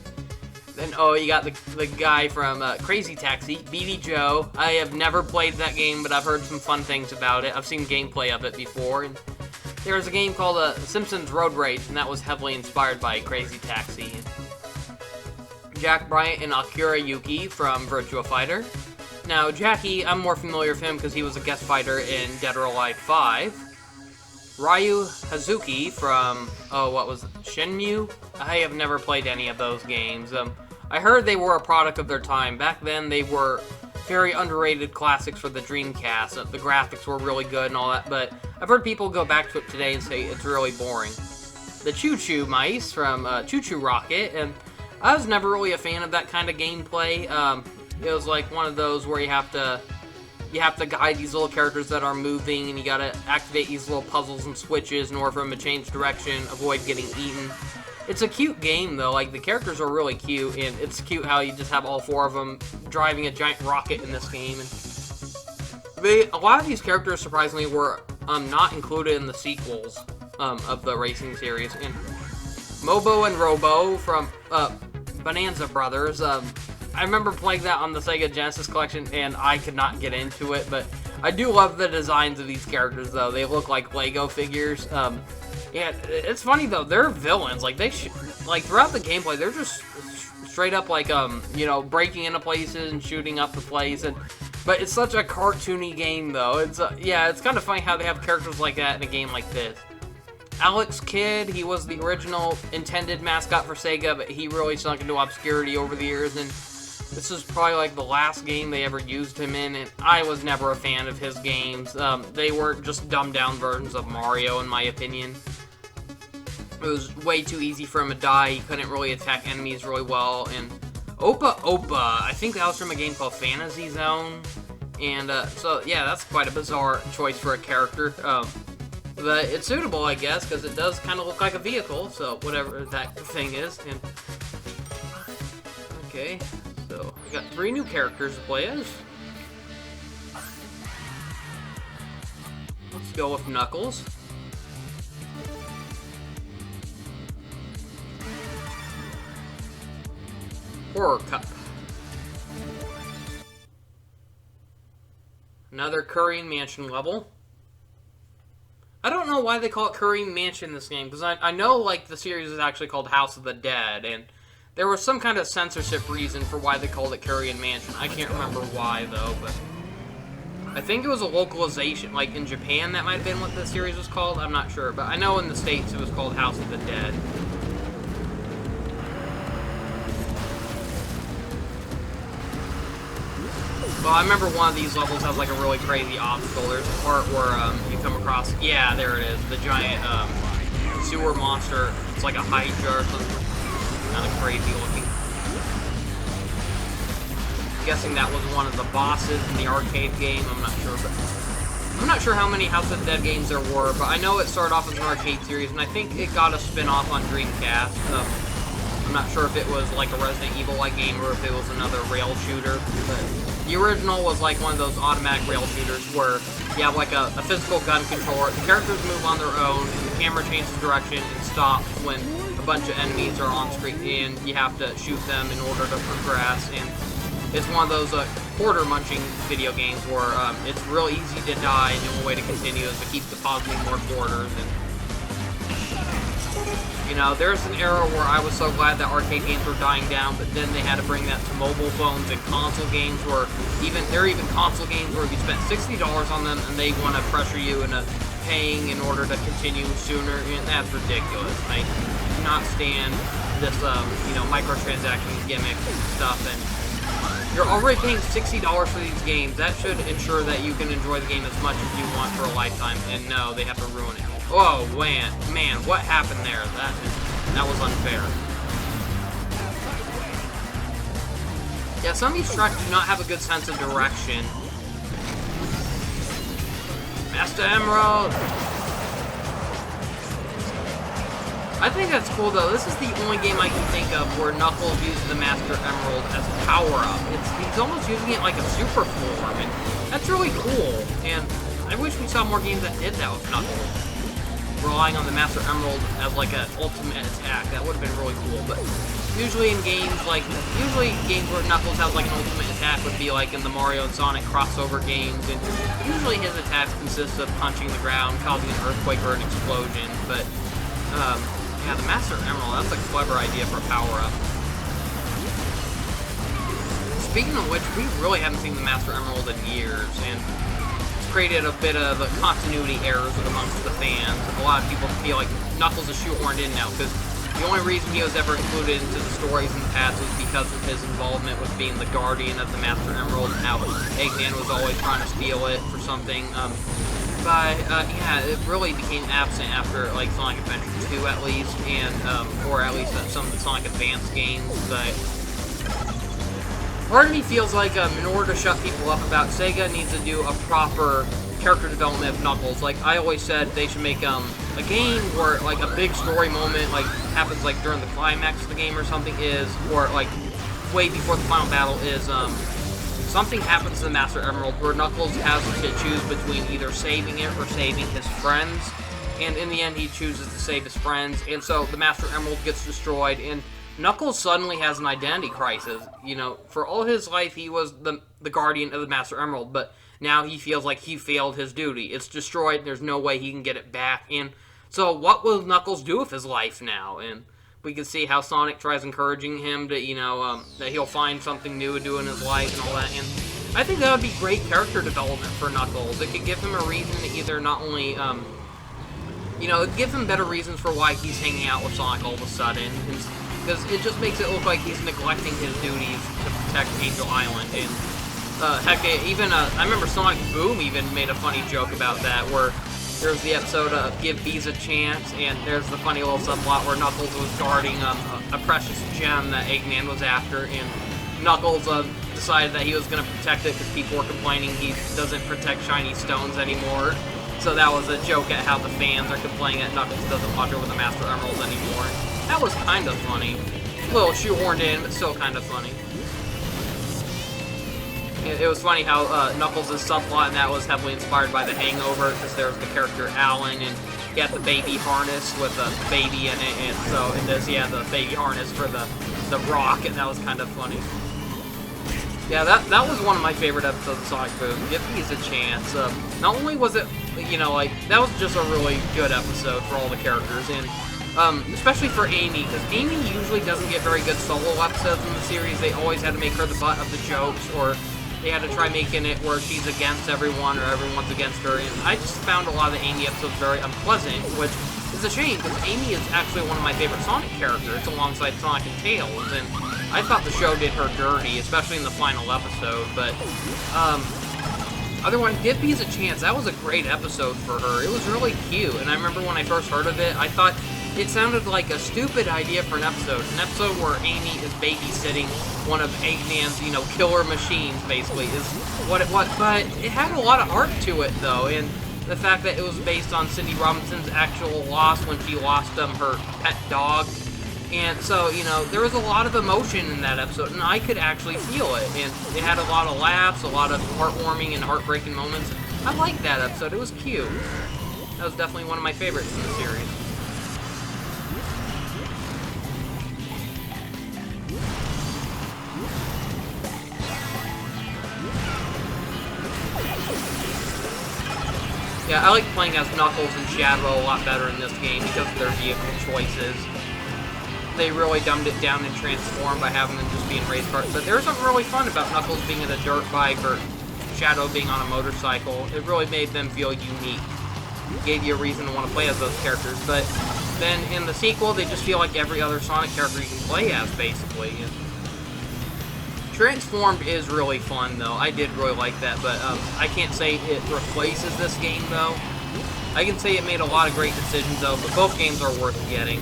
Then, oh, you got the guy from Crazy Taxi, BD Joe. I have never played that game, but I've heard some fun things about it. I've seen gameplay of it before, and there was a game called Simpsons Road Race, and that was heavily inspired by Crazy Taxi. Jack Bryant and Akira Yuki from Virtua Fighter. Now, Jackie, I'm more familiar with him because he was a guest fighter in Dead or Alive 5. Ryu Hazuki from, what was it, Shenmue? I have never played any of those games. I heard they were a product of their time. Back then, they were very underrated classics for the Dreamcast. The graphics were really good and all that, but I've heard people go back to it today and say it's really boring. The Choo Choo Mice from Choo Choo Rocket, and I was never really a fan of that kind of gameplay. It was like one of those where you have to guide these little characters that are moving, and you gotta activate these little puzzles and switches in order for them to change direction, avoid getting eaten. It's a cute game, though. Like, the characters are really cute, and it's cute how you just have all four of them driving a giant rocket in this game. And a lot of these characters, surprisingly, were not included in the sequels of the racing series. And Mobo and Robo from Bonanza Brothers, I remember playing that on the Sega Genesis collection, and I could not get into it, but I do love the designs of these characters, though. They look like Lego figures. Yeah, it's funny, though. They're villains. Like, throughout the gameplay, they're just straight up, like, you know, breaking into places and shooting up the place. But it's such a cartoony game, though. Yeah, it's kind of funny how they have characters like that in a game like this. Alex Kidd, he was the original intended mascot for Sega, but he really sunk into obscurity over the years, and this is probably like the last game they ever used him in, and I was never a fan of his games. They were just dumbed down versions of Mario, in my opinion. It was way too easy for him to die. He couldn't really attack enemies really well. And Opa Opa, I think that was from a game called Fantasy Zone. And so, yeah, that's quite a bizarre choice for a character. But it's suitable, I guess, because it does kind of look like a vehicle, so whatever that thing is. And okay, so we got 3 new characters to play as. Let's go with Knuckles. Horror Cup. Another Korean Mansion level. I don't know why they call it Korean Mansion in this game, because I know, like, the series is actually called House of the Dead, and there was some kind of censorship reason for why they called it Korean Mansion. I can't remember why, though, but I think it was a localization. Like, in Japan, that might have been what the series was called. I'm not sure, but I know in the States it was called House of the Dead. Well, I remember one of these levels has like a really crazy obstacle. There's a part where you come across, yeah, there it is, the giant sewer monster. It's like a Hydra or something. Kind of crazy looking. I'm guessing that was one of the bosses in the arcade game. I'm not sure, but I'm not sure how many House of the Dead games there were, but I know it started off as an arcade series, and I think it got a spin-off on Dreamcast. I'm not sure if it was like a Resident Evil-like game or if it was another rail shooter, but the original was like one of those automatic rail shooters where you have like a physical gun controller, the characters move on their own, and the camera changes direction and stops when a bunch of enemies are on screen, and you have to shoot them in order to progress, and it's one of those quarter munching video games where it's real easy to die, and the only way to continue is to keep depositing more quarters. And you know, there's an era where I was so glad that arcade games were dying down, but then they had to bring that to mobile phones and console games where there are even console games where if you spent $60 on them and they want to pressure you into paying in order to continue sooner, and that's ridiculous. I do not stand this, you know, microtransaction gimmick stuff, and you're already paying $60 for these games. That should ensure that you can enjoy the game as much as you want for a lifetime, and no, they have to ruin it. Oh, man, what happened there? That was unfair. Yeah, some of these tracks do not have a good sense of direction. Master Emerald! I think that's cool, though. This is the only game I can think of where Knuckles uses the Master Emerald as a power-up. He's almost using it like a super form, and that's really cool. And I wish we saw more games that did that with Knuckles, relying on the Master Emerald as like an ultimate attack. That would have been really cool. But usually games where Knuckles has like an ultimate attack would be like in the Mario and Sonic crossover games, and usually his attacks consist of punching the ground, causing an earthquake or an explosion. But yeah, the Master Emerald, that's a clever idea for a power-up. Speaking of which, we really haven't seen the Master Emerald in years, and it's created a bit of continuity errors amongst the fans. A lot of people feel like Knuckles is shoehorned in now, because the only reason he was ever included into the stories in the past was because of his involvement with being the guardian of the Master Emerald, and how Eggman was always trying to steal it for something. But yeah, it really became absent after like Sonic Adventure 2 at least, and or at least some of the Sonic Advance games. But part of me feels like in order to shut people up about Sega needs to do a proper character development of Knuckles. Like I always said, they should make a game where like a big story moment like happens like during the climax of the game or something or like way before the final battle is something happens to the Master Emerald where Knuckles has to choose between either saving it or saving his friends, and in the end he chooses to save his friends, and so the Master Emerald gets destroyed, and Knuckles suddenly has an identity crisis. You know, for all his life he was the guardian of the Master Emerald, but now he feels like he failed his duty. It's destroyed, there's no way he can get it back, and so what will Knuckles do with his life now? And we can see how Sonic tries encouraging him to, you know, that he'll find something new to do in his life and all that. And I think that would be great character development for Knuckles. It could give him a reason to either not only, you know, give him better reasons for why he's hanging out with Sonic all of a sudden. Because it just makes it look like he's neglecting his duties to protect Angel Island. And, heck, I remember Sonic Boom even made a funny joke about that, where there's the episode of Give Bees a Chance, and there's the funny little subplot where Knuckles was guarding a precious gem that Eggman was after, and Knuckles decided that he was going to protect it because people were complaining he doesn't protect shiny stones anymore. So that was a joke at how the fans are complaining that Knuckles doesn't watch over the Master Emeralds anymore. That was kind of funny. A little shoehorned in, but still kind of funny. It was funny how Knuckles' subplot and that was heavily inspired by The Hangover, because there was the character Alan, and he had the baby harness with a baby in it, and so in this he had the baby harness for the rock, and that was kind of funny. Yeah, that was one of my favorite episodes of Sonic Boom. Give Bees a Chance. Not only was it, you know, like, that was just a really good episode for all the characters, and especially for Amy, because Amy usually doesn't get very good solo episodes in the series. They always had to make her the butt of the jokes, or they had to try making it where she's against everyone or everyone's against her, and I just found a lot of the Amy episodes very unpleasant, which is a shame, because Amy is actually one of my favorite Sonic characters, alongside Sonic and Tails, and I thought the show did her dirty, especially in the final episode, but otherwise, Give Bees a Chance, that was a great episode for her. It was really cute, and I remember when I first heard of it, I thought it sounded like a stupid idea for an episode where Amy is babysitting one of Eggman's, you know, killer machines, basically, is what it was. But it had a lot of heart to it, though, and the fact that it was based on Cindy Robinson's actual loss when she lost her pet dog. And so, you know, there was a lot of emotion in that episode, and I could actually feel it. And it had a lot of laughs, a lot of heartwarming and heartbreaking moments. I liked that episode. It was cute. That was definitely one of my favorites in the series. Yeah, I like playing as Knuckles and Shadow a lot better in this game because of their vehicle choices. They really dumbed it down and transformed by having them just be in race cars. But there's something really fun about Knuckles being in a dirt bike or Shadow being on a motorcycle. It really made them feel unique. It gave you a reason to want to play as those characters. But then in the sequel, they just feel like every other Sonic character you can play as, basically. And Transformed is really fun, though. I did really like that, but I can't say it replaces this game, though. I can say it made a lot of great decisions, though, but both games are worth getting.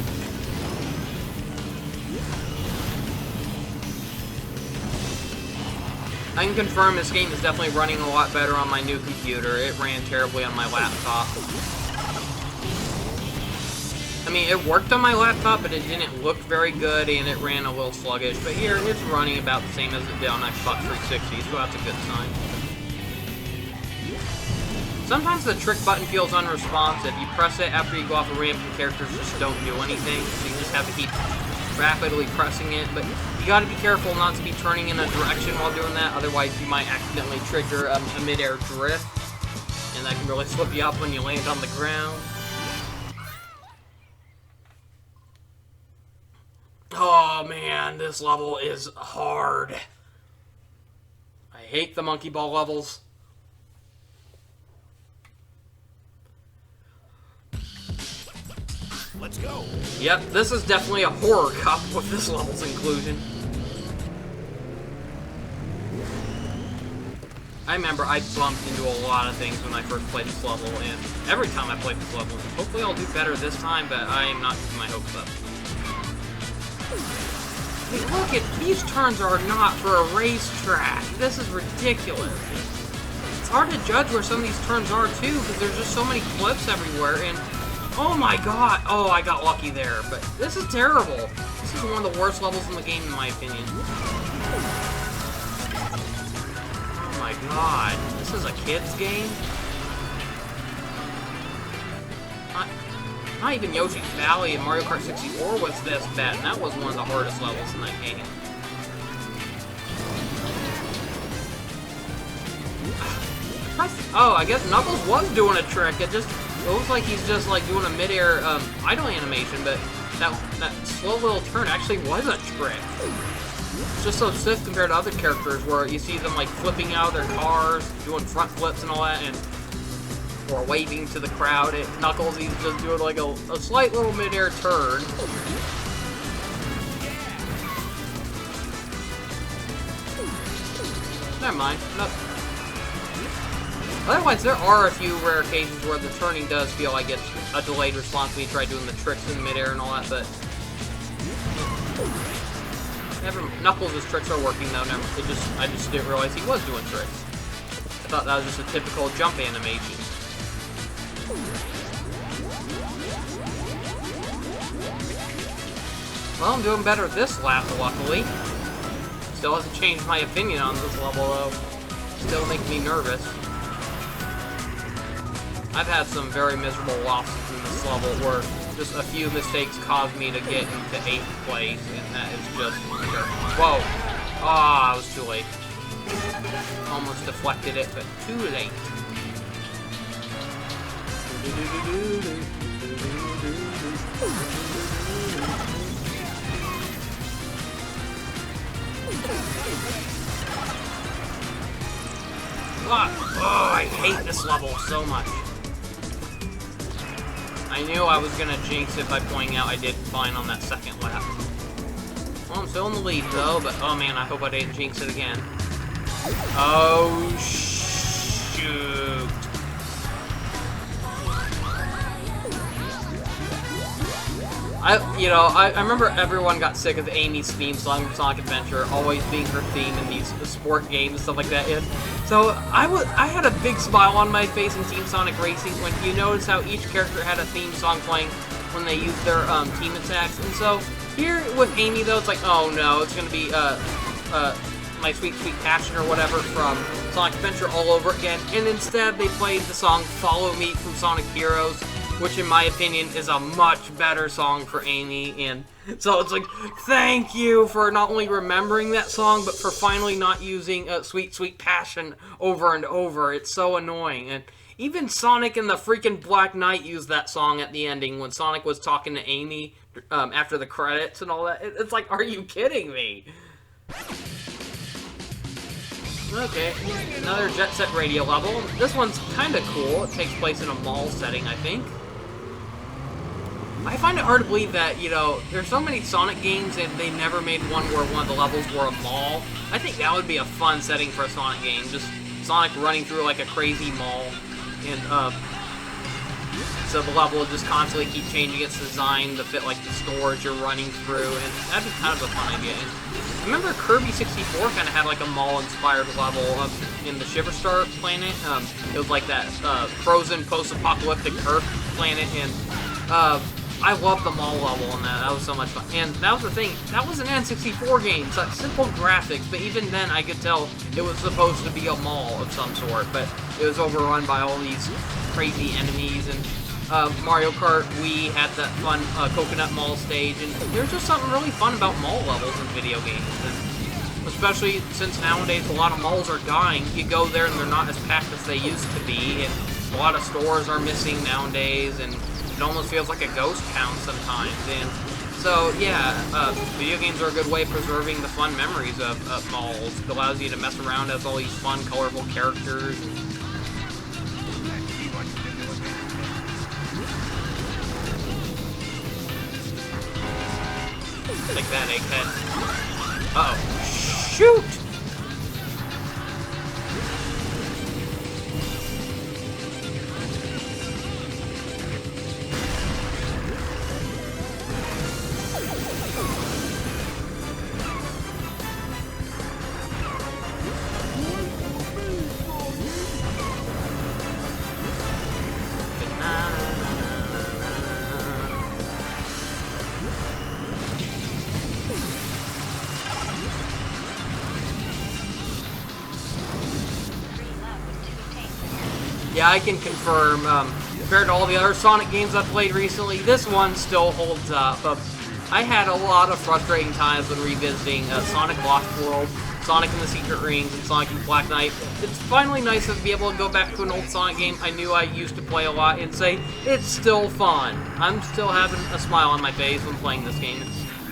I can confirm this game is definitely running a lot better on my new computer. It ran terribly on my laptop. I mean, it worked on my laptop, but it didn't look very good, and it ran a little sluggish. But here, it's running about the same as it did on Xbox 360, so that's a good sign. Sometimes the trick button feels unresponsive. You press it after you go off a ramp, and characters just don't do anything, so you just have to keep rapidly pressing it. But you gotta be careful not to be turning in a direction while doing that, otherwise you might accidentally trigger a mid-air drift, and that can really slip you up when you land on the ground. Oh man, this level is hard. I hate the monkey ball levels. Let's go. Yep, this is definitely a horror cup with this level's inclusion. I remember I bumped into a lot of things when I first played this level, and every time I play this level, hopefully I'll do better this time, but I am not keeping my hopes up. I mean, look at these turns are not for a racetrack. This is ridiculous. It's hard to judge where some of these turns are too, because there's just so many cliffs everywhere. And oh my god, oh I got lucky there. But this is terrible. This is one of the worst levels in the game, in my opinion. Oh my god, this is a kids game. Not even Yoshi's Valley and Mario Kart 64 was this bad, and that was one of the hardest levels in that game. Oh, I guess Knuckles was doing a trick. It looks like he's just like doing a mid-air idle animation, but that slow little turn actually was a trick. It's just so stiff compared to other characters where you see them like flipping out of their cars, doing front flips and all that, or waving to the crowd. Knuckles, he's just doing like a slight little mid-air turn. Never mind. Nope. Otherwise, there are a few rare occasions where the turning does feel like it's a delayed response when you try doing the tricks in mid-air and all that, but Knuckles' tricks are working though. I just didn't realize he was doing tricks. I thought that was just a typical jump animation. Well, I'm doing better this lap, luckily. Still hasn't changed my opinion on this level, though. Still makes me nervous. I've had some very miserable losses in this level where just a few mistakes caused me to get into 8th place, and that is just... Whoa! Ah, I was too late. Almost deflected it, but too late. Oh, I hate this level so much. I knew I was gonna jinx it by pointing out I did fine on that second lap. Well, I'm still in the lead though, but oh man, I hope I didn't jinx it again. Oh, shoot. I remember everyone got sick of Amy's theme song from Sonic Adventure always being her theme in these sport games and stuff like that. And so I had a big smile on my face in Team Sonic Racing when you notice how each character had a theme song playing when they used their team attacks. And so here with Amy though, it's like, oh no, it's gonna be My Sweet Sweet Passion or whatever from Sonic Adventure all over again. And instead they played the song Follow Me from Sonic Heroes, which in my opinion is a much better song for Amy. And so it's like, thank you for not only remembering that song, but for finally not using Sweet Sweet Passion over and over. It's so annoying. And even Sonic and the freaking Black Knight used that song at the ending when Sonic was talking to Amy after the credits and all that. It's like, are you kidding me? Okay, another Jet Set Radio level. This one's kind of cool. It takes place in a mall setting, I think. I find it hard to believe that, there's so many Sonic games and they never made one where one of the levels were a mall. I think that would be a fun setting for a Sonic game. Just Sonic running through like a crazy mall. And, so the level will just constantly keep changing its design to fit like the stores you're running through. And that'd be kind of a fun idea. And remember Kirby 64 kind of had like a mall-inspired level in the Shiverstar planet. It was like that frozen post-apocalyptic Earth planet. And, I loved the mall level in that. That was so much fun. And that was the thing. That was an N64 game. Such simple graphics, but even then I could tell it was supposed to be a mall of some sort. But it was overrun by all these crazy enemies. And Mario Kart Wii had that fun Coconut Mall stage. And there's just something really fun about mall levels in video games. And especially since nowadays a lot of malls are dying. You go there and they're not as packed as they used to be. And a lot of stores are missing nowadays. And it almost feels like a ghost town sometimes. And so, yeah, video games are a good way of preserving the fun memories of malls. It allows you to mess around as all these fun, colorful characters. Take that, Egghead. Uh-oh. Shoot! Yeah, I can confirm, compared to all the other Sonic games I've played recently, this one still holds up. I had a lot of frustrating times when revisiting Sonic Lost World, Sonic and the Secret Rings, and Sonic and Black Knight. It's finally nice to be able to go back to an old Sonic game I knew I used to play a lot and say, it's still fun. I'm still having a smile on my face when playing this game.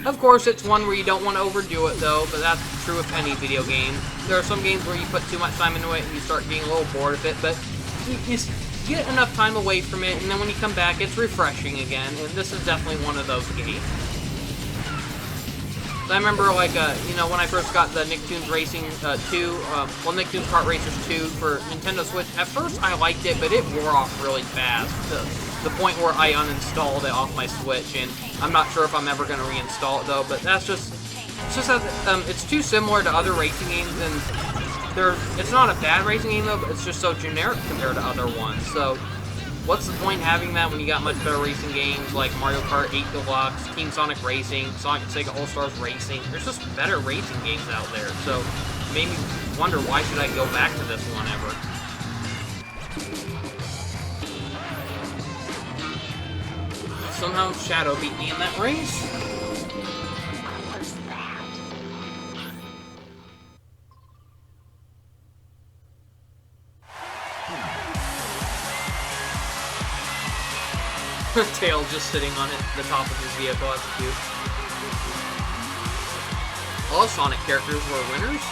Of course, it's one where you don't want to overdo it, though, but that's true of any video game. There are some games where you put too much time into it and you start getting a little bored of it, but you get enough time away from it, and then when you come back, it's refreshing again, and this is definitely one of those games. I remember, like, when I first got the Nicktoons Racing 2, Nicktoons Kart Racers 2 for Nintendo Switch, at first I liked it, but it wore off really fast, to the point where I uninstalled it off my Switch, and I'm not sure if I'm ever going to reinstall it, though, but that's just, it's too similar to other racing games, and it's not a bad racing game, though, but it's just so generic compared to other ones. So, what's the point having that when you got much better racing games like Mario Kart 8 Deluxe, Team Sonic Racing, Sonic Sega All-Stars Racing? There's just better racing games out there. So, it made me wonder, why should I go back to this one ever? Somehow Shadow beat me in that race. Tail just sitting on the top of his vehicle. That's cute. All Sonic characters were winners.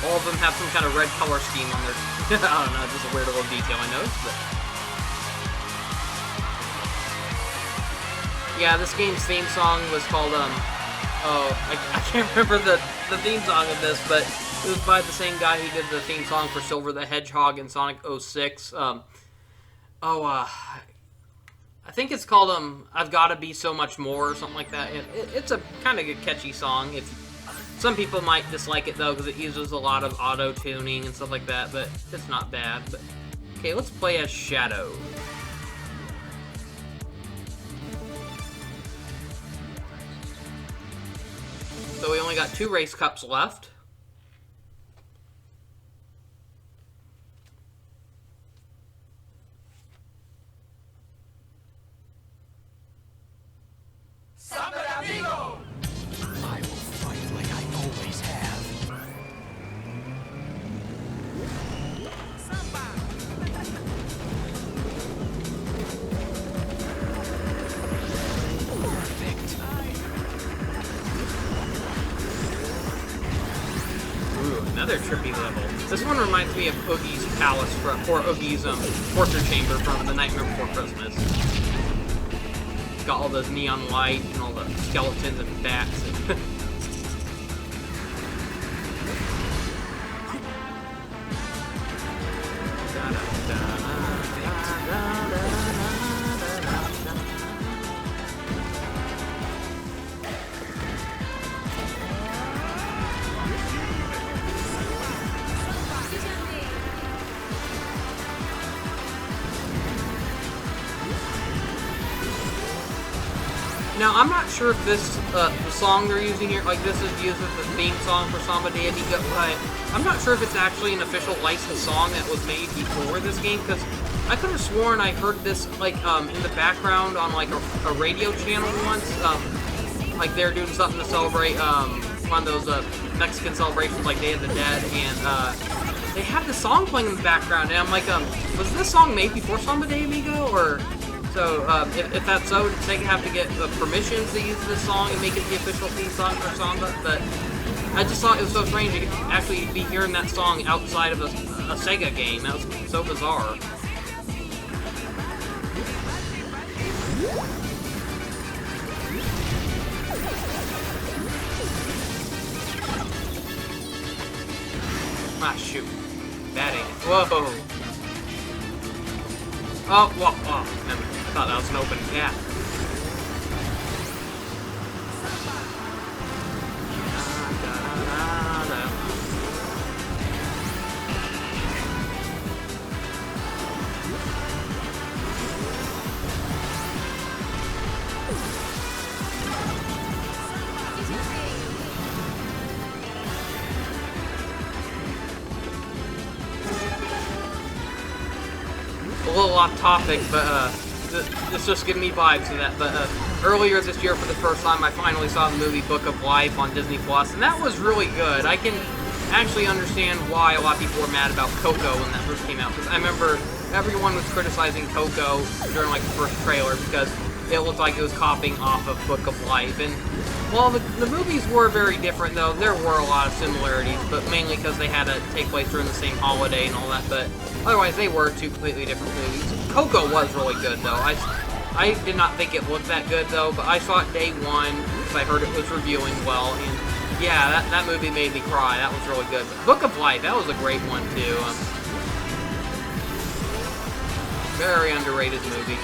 All of them have some kind of red color scheme on their... I don't know, just a weird little detail I noticed, but... Yeah, this game's theme song was called, I can't remember the theme song of this, but it was by the same guy who did the theme song for Silver the Hedgehog in Sonic 06. Oh, I think it's called I've Gotta Be So Much More or something like that. It's a kind of good catchy song. Some people might dislike it though because it uses a lot of auto tuning and stuff like that, but it's not bad. But okay, let's play as Shadow. So we only got 2 race cups left. I will fight like I always have. Perfect. Ooh, another trippy level. This one reminds me of Oogie's Palace or Oogie's torture chamber from The Nightmare Before Christmas. It's got all those neon light and all the skeletons and bats. Now, I'm not sure if this, the song they're using here, like this is used as the theme song for Samba de Amigo, but I'm not sure if it's actually an official licensed song that was made before this game, because I could have sworn I heard this, like, in the background on, like, a radio channel once, like, they're doing something to celebrate, one of those, Mexican celebrations like Day of the Dead, and, they have the song playing in the background, and I'm like, was this song made before Samba de Amigo, or... So, if that's so, does Sega have to get the permissions to use this song and make it the official theme song for Samba? But I just thought it was so strange to actually be hearing that song outside of a Sega game. That was so bizarre. Ah, shoot. That ain't it. Whoa. Oh, well, oh, never. I thought that was an open gap. A little off topic, but this just giving me vibes of that. But earlier this year, for the first time, I finally saw the movie Book of Life on Disney Plus, and that was really good. I can actually understand why a lot of people were mad about Coco when that first came out, because I remember everyone was criticizing Coco during like the first trailer because it looked like it was copying off of Book of Life. And while the movies were very different, though, there were a lot of similarities, but mainly because they had to take place during the same holiday and all that. But otherwise, they were 2 completely different movies. Coco was really good, though. I did not think it looked that good, though, but I saw it day one because I heard it was reviewing well, and yeah, that movie made me cry. That was really good. But Book of Life, that was a great one, too. Very underrated movie.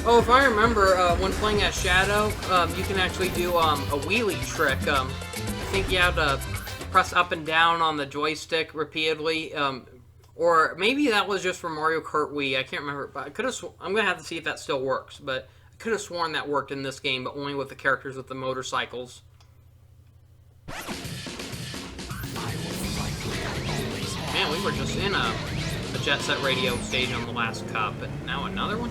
Oh, if I remember, when playing as Shadow, you can actually do a wheelie trick. I think you have to press up and down on the joystick repeatedly, or maybe that was just for Mario Kart Wii. I can't remember, but I'm gonna have to see if that still works. But I could have sworn that worked in this game, but only with the characters with the motorcycles. Man, we were just in a Jet Set Radio stage on the last cup, but now another one?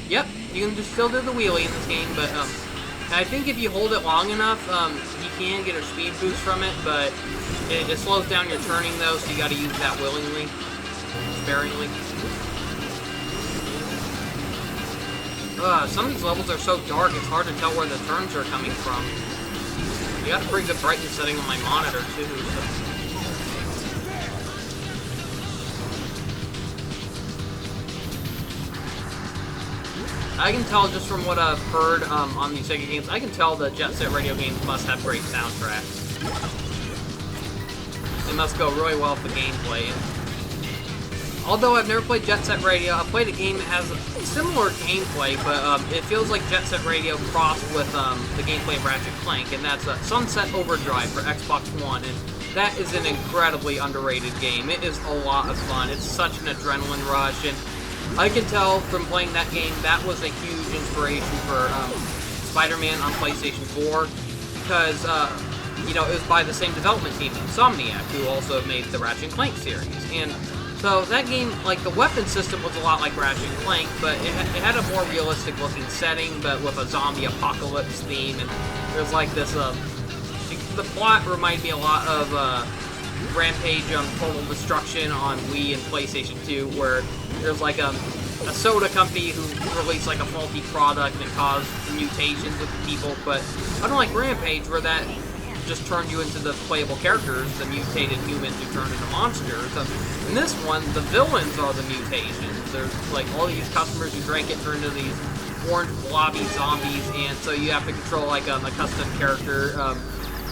Yep, you can just still do the wheelie in this game, but I think if you hold it long enough, you can get a speed boost from it, but it slows down your turning though, so you gotta use that willingly, sparingly. Some of these levels are so dark, it's hard to tell where the turns are coming from. You got a pretty good brightness setting on my monitor too, so. I can tell just from what I've heard on these Sega games, I can tell the Jet Set Radio games must have great soundtracks. They must go really well with the gameplay. Although I've never played Jet Set Radio, I've played a game that has similar gameplay, but it feels like Jet Set Radio crossed with the gameplay of Ratchet & Clank, and that's Sunset Overdrive for Xbox One, and that is an incredibly underrated game. It is a lot of fun. It's such an adrenaline rush, and I can tell from playing that game that was a huge inspiration for Spider-Man on PlayStation 4, because you know, it was by the same development team, Insomniac, who also made the Ratchet & Clank series. And so that game, like, the weapon system was a lot like Ratchet & Clank, but it had a more realistic looking setting, but with a zombie apocalypse theme, and there's like this, the plot reminded me a lot of Rampage Total Destruction on Wii and PlayStation 2, where there's like a soda company who released like a faulty product and caused mutations with the people, but unlike Rampage, where that just turned you into the playable characters, the mutated humans who turned into monsters. In this one, the villains are the mutations. There's like all these customers who drank it turned into these orange blobby zombies, and so you have to control like a custom character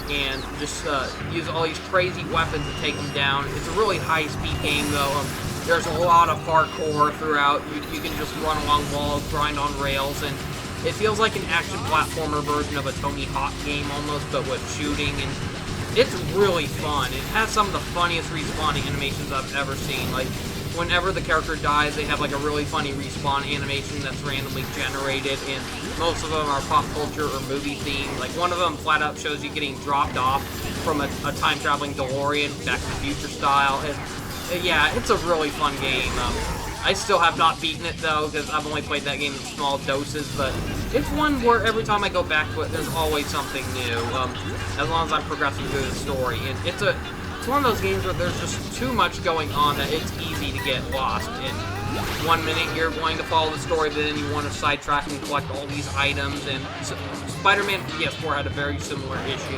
and just use all these crazy weapons to take them down. It's a really high-speed game though. There's a lot of parkour throughout. You can just run along walls, grind on rails, and it feels like an action platformer version of a Tony Hawk game almost, but with shooting, and it's really fun. It has some of the funniest respawning animations I've ever seen. Like, whenever the character dies, they have like a really funny respawn animation that's randomly generated, and most of them are pop culture or movie themed. Like, one of them flat out shows you getting dropped off from a time-traveling DeLorean, Back to the Future style, and yeah, it's a really fun game. I still have not beaten it though, because I've only played that game in small doses, but it's one where every time I go back to it, there's always something new, as long as I'm progressing through the story. And it's one of those games where there's just too much going on that it's easy to get lost. And 1 minute you're wanting to follow the story, but then you want to sidetrack and collect all these items, and Spider-Man PS4 had a very similar issue.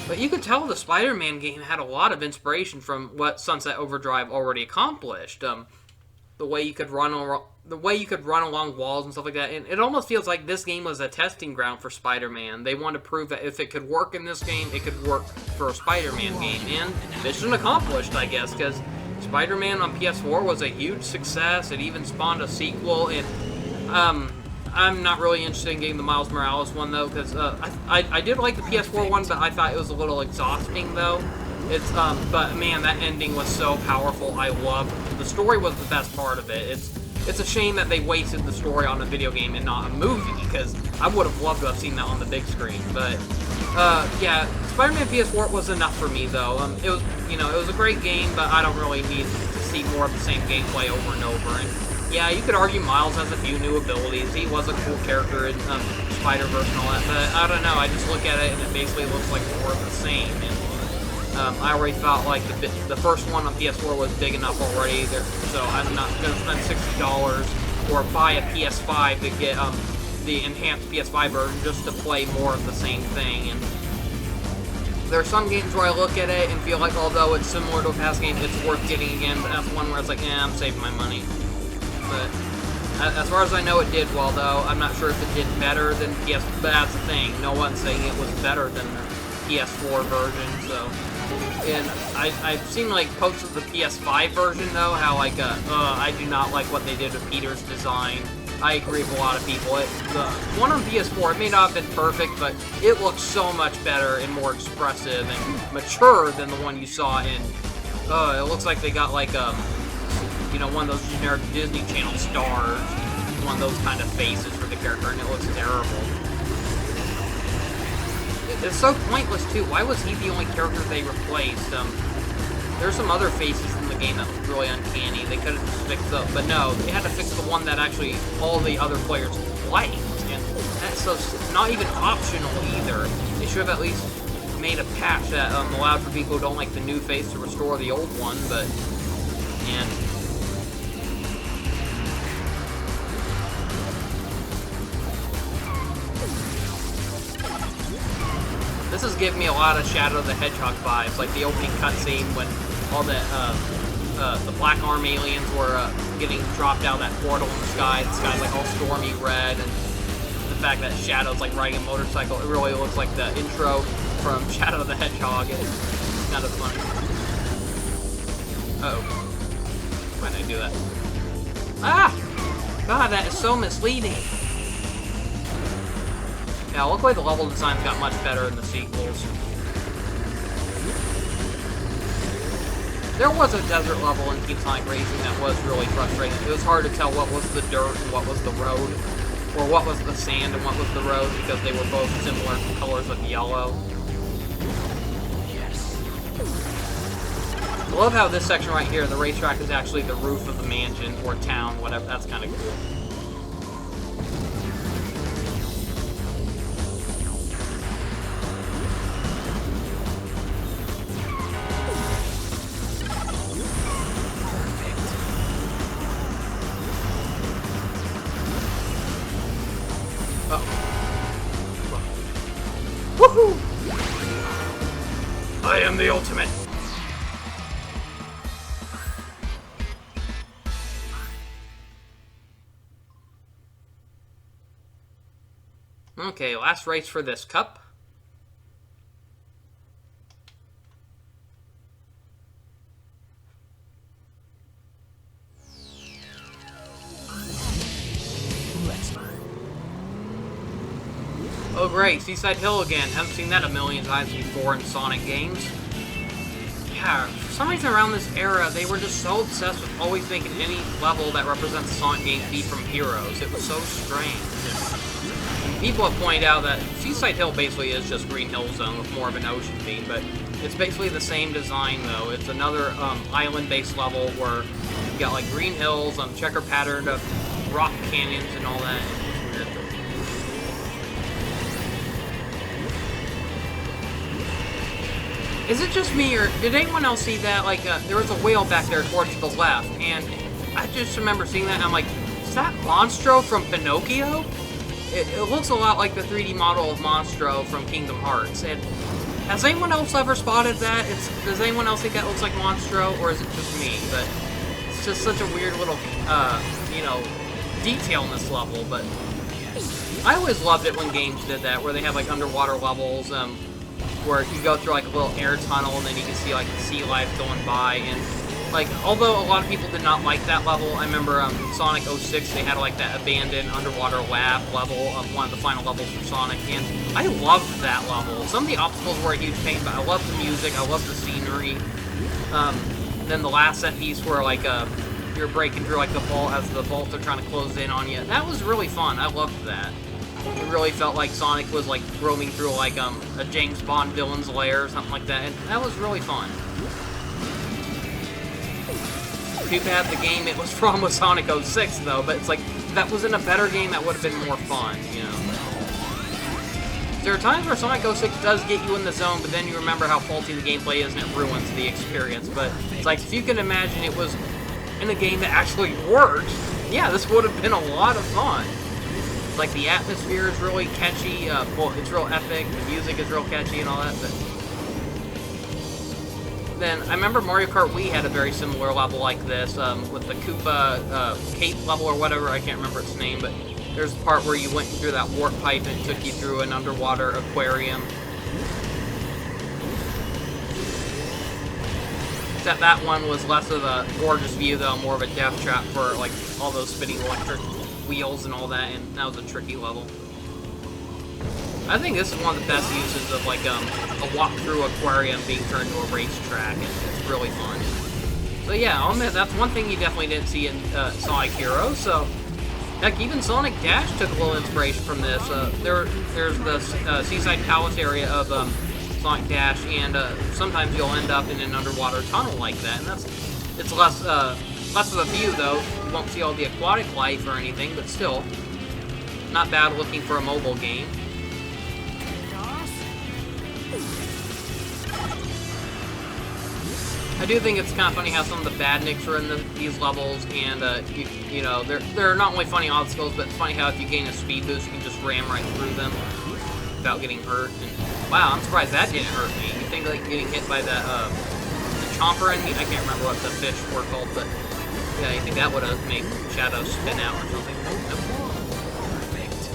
But you could tell the Spider-Man game had a lot of inspiration from what Sunset Overdrive already accomplished. The way you could run along walls and stuff like that, and it almost feels like this game was a testing ground for Spider-Man. They wanted to prove that if it could work in this game, it could work for a Spider-Man game, and mission accomplished, I guess, because Spider-Man on PS4 was a huge success. It even spawned a sequel, and I'm not really interested in getting the Miles Morales one though, because I did like the PS4 one, but I thought it was a little exhausting though. But man, that ending was so powerful. I loved the story. Was the best part of it. It's a shame that they wasted the story on a video game and not a movie, because I would have loved to have seen that on the big screen. But yeah, Spider-Man PS4 was enough for me though. It was, you know, it was a great game, but I don't really need to see more of the same gameplay over and over. And yeah, you could argue Miles has a few new abilities. He was a cool character in Spider-Verse and all that, but I don't know. I just look at it and it basically looks like more of the same. And I already felt like the first one on PS4 was big enough already, so I'm not going to spend $60 or buy a PS5 to get the enhanced PS5 version just to play more of the same thing. And there are some games where I look at it and feel like although it's similar to a past game, it's worth getting again, but that's one where it's like, I'm saving my money. But as far as I know, it did well, though. I'm not sure if it did better than PS, but that's the thing. No one's saying it was better than the PS4 version, so. And I've seen, like, posts of the PS5 version, though, how, like, I do not like what they did with Peter's design. I agree with a lot of people. The one on PS4, it may not have been perfect, but it looks so much better and more expressive and mature than the one you saw in, it looks like they got, like, you know, one of those generic Disney Channel stars, one of those kind of faces for the character, and it looks terrible. It's so pointless, too. Why was he the only character they replaced? There's some other faces in the game that look really uncanny. They could have just fixed up, but no, they had to fix the one that actually all the other players liked, and that's so not even optional either. They should have at least made a patch that allowed for people who don't like the new face to restore the old one, but, and this is giving me a lot of Shadow the Hedgehog vibes, like the opening cutscene when all the the Black Arm aliens were getting dropped out of that portal in the sky. The sky's like all stormy red, and the fact that Shadow's like riding a motorcycle, it really looks like the intro from Shadow the Hedgehog. It's kind of funny. Uh-oh. Why did I do that? Ah! God, that is so misleading. Yeah, luckily the level designs got much better in the sequels. There was a desert level in Team Sonic Racing that was really frustrating. It was hard to tell what was the dirt and what was the road, or what was the sand and what was the road, because they were both similar colors of yellow. Yes. I love how this section right here, the racetrack, is actually the roof of the mansion or town, whatever. That's kind of cool. Woohoo! I am the ultimate. Okay, last race for this cup. Oh great, Seaside Hill again. Haven't seen that a million times before in Sonic games. Yeah, for some reason around this era, they were just so obsessed with always making any level that represents a Sonic game be from Heroes. It was so strange. And people have pointed out that Seaside Hill basically is just Green Hill Zone with more of an ocean theme, but it's basically the same design though. It's another island-based level where you've got like green hills, checker patterned rock canyons and all that. Is it just me, or did anyone else see that? Like, there was a whale back there towards the left, and I just remember seeing that, and I'm like, is that Monstro from Pinocchio? It looks a lot like the 3D model of Monstro from Kingdom Hearts, and has anyone else ever spotted that? Does anyone else think that looks like Monstro, or is it just me? But it's just such a weird little, you know, detail in this level, but I always loved it when games did that, where they have, like, underwater levels, where you go through like a little air tunnel and then you can see like the sea life going by, and like although a lot of people did not like that level, I remember Sonic 06 they had like that abandoned underwater lab level of one of the final levels for Sonic, and I loved that level. Some of the obstacles were a huge pain, but I loved the music, I loved the scenery. Then the last set piece where like you're breaking through like the vault as the vaults are trying to close in on you, that was really fun. I loved that. It really felt like Sonic was like roaming through like a James Bond villain's lair or something like that, and that was really fun. Too bad the game it was from was Sonic 06 though, but it's like, that was in a better game that would have been more fun, you know. There are times where Sonic 06 does get you in the zone, but then you remember how faulty the gameplay is and it ruins the experience. But it's like, if you can imagine it was in a game that actually worked, yeah, this would have been a lot of fun. Like, the atmosphere is really catchy, well, it's real epic, the music is real catchy and all that, but then, I remember Mario Kart Wii had a very similar level like this, with the Koopa, Cape level or whatever, I can't remember its name, but there's a part where you went through that warp pipe and it took you through an underwater aquarium. Except that one was less of a gorgeous view, though, more of a death trap for, like, all those spinning electric wheels and all that, and that was a tricky level. I think this is one of the best uses of like a walk-through aquarium being turned into a racetrack, and it's really fun. So yeah, I'll admit, that's one thing you definitely didn't see in Sonic Heroes. So heck, even Sonic Dash took a little inspiration from this. There's the Seaside Palace area of Sonic Dash, and sometimes you'll end up in an underwater tunnel like that, and it's less of a view though. You won't see all the aquatic life or anything, but still, not bad looking for a mobile game. I do think it's kind of funny how some of the badniks are in these levels, and you know, they're not only funny obstacles, but it's funny how if you gain a speed boost, you can just ram right through them without getting hurt. And wow, I'm surprised that didn't hurt me. You think like getting hit by that the Chomper and I can't remember what the fish were called, but yeah, you think that would have made Shadow spin out or something? Nope. Perfect.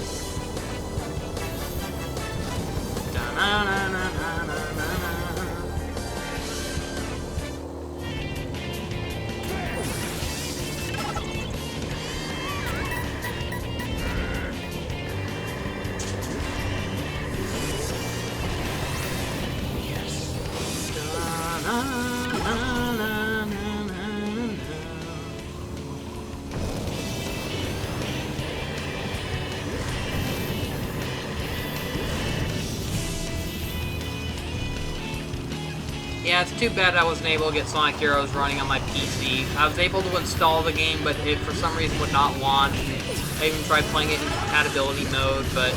Yeah, it's too bad I wasn't able to get Sonic Heroes running on my PC. I was able to install the game, but it for some reason would not launch. I even tried playing it in compatibility mode, but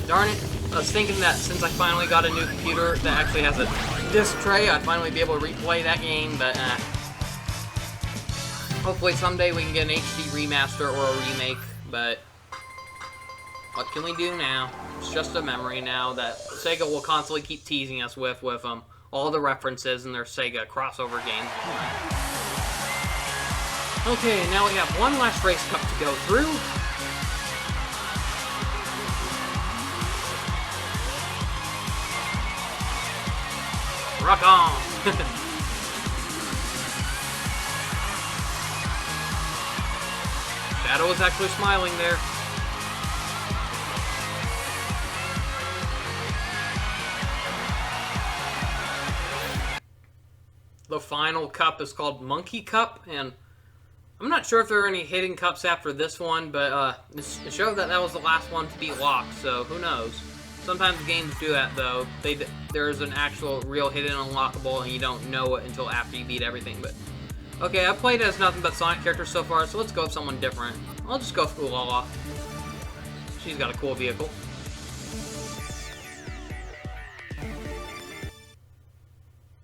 darn it. I was thinking that since I finally got a new computer that actually has a disc tray, I'd finally be able to replay that game, but hopefully someday we can get an HD remaster or a remake, but what can we do now? It's just a memory now that Sega will constantly keep teasing us with all the references in their Sega crossover games. Okay, now we have one last race cup to go through. Rock on! Shadow is actually smiling there. The final cup is called Monkey Cup, and I'm not sure if there are any hidden cups after this one, but it showed that that was the last one to be locked, so who knows. Sometimes games do that, though. There's an actual real hidden unlockable, and you don't know it until after you beat everything, but... Okay, I've played as nothing but Sonic characters so far, so let's go with someone different. I'll just go with Ulala. She's got a cool vehicle.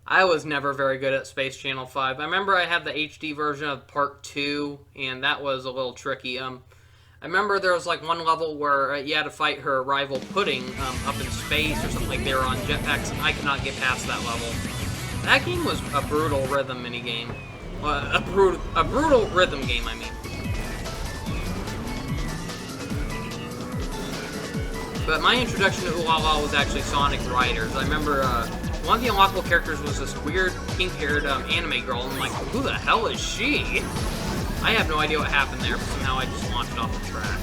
I was never very good at Space Channel 5. I remember I had the HD version of Part 2, and that was a little tricky. I remember there was like one level where you had to fight her rival Pudding up in space or something like they were on jetpacks, and I could not get past that level. That game was a brutal rhythm minigame. A brutal rhythm game, I mean. But my introduction to Ulala was actually Sonic Riders. I remember one of the unlockable characters was this weird pink-haired anime girl, and I'm like, who the hell is she? I have no idea what happened there, but somehow I just launched off the track.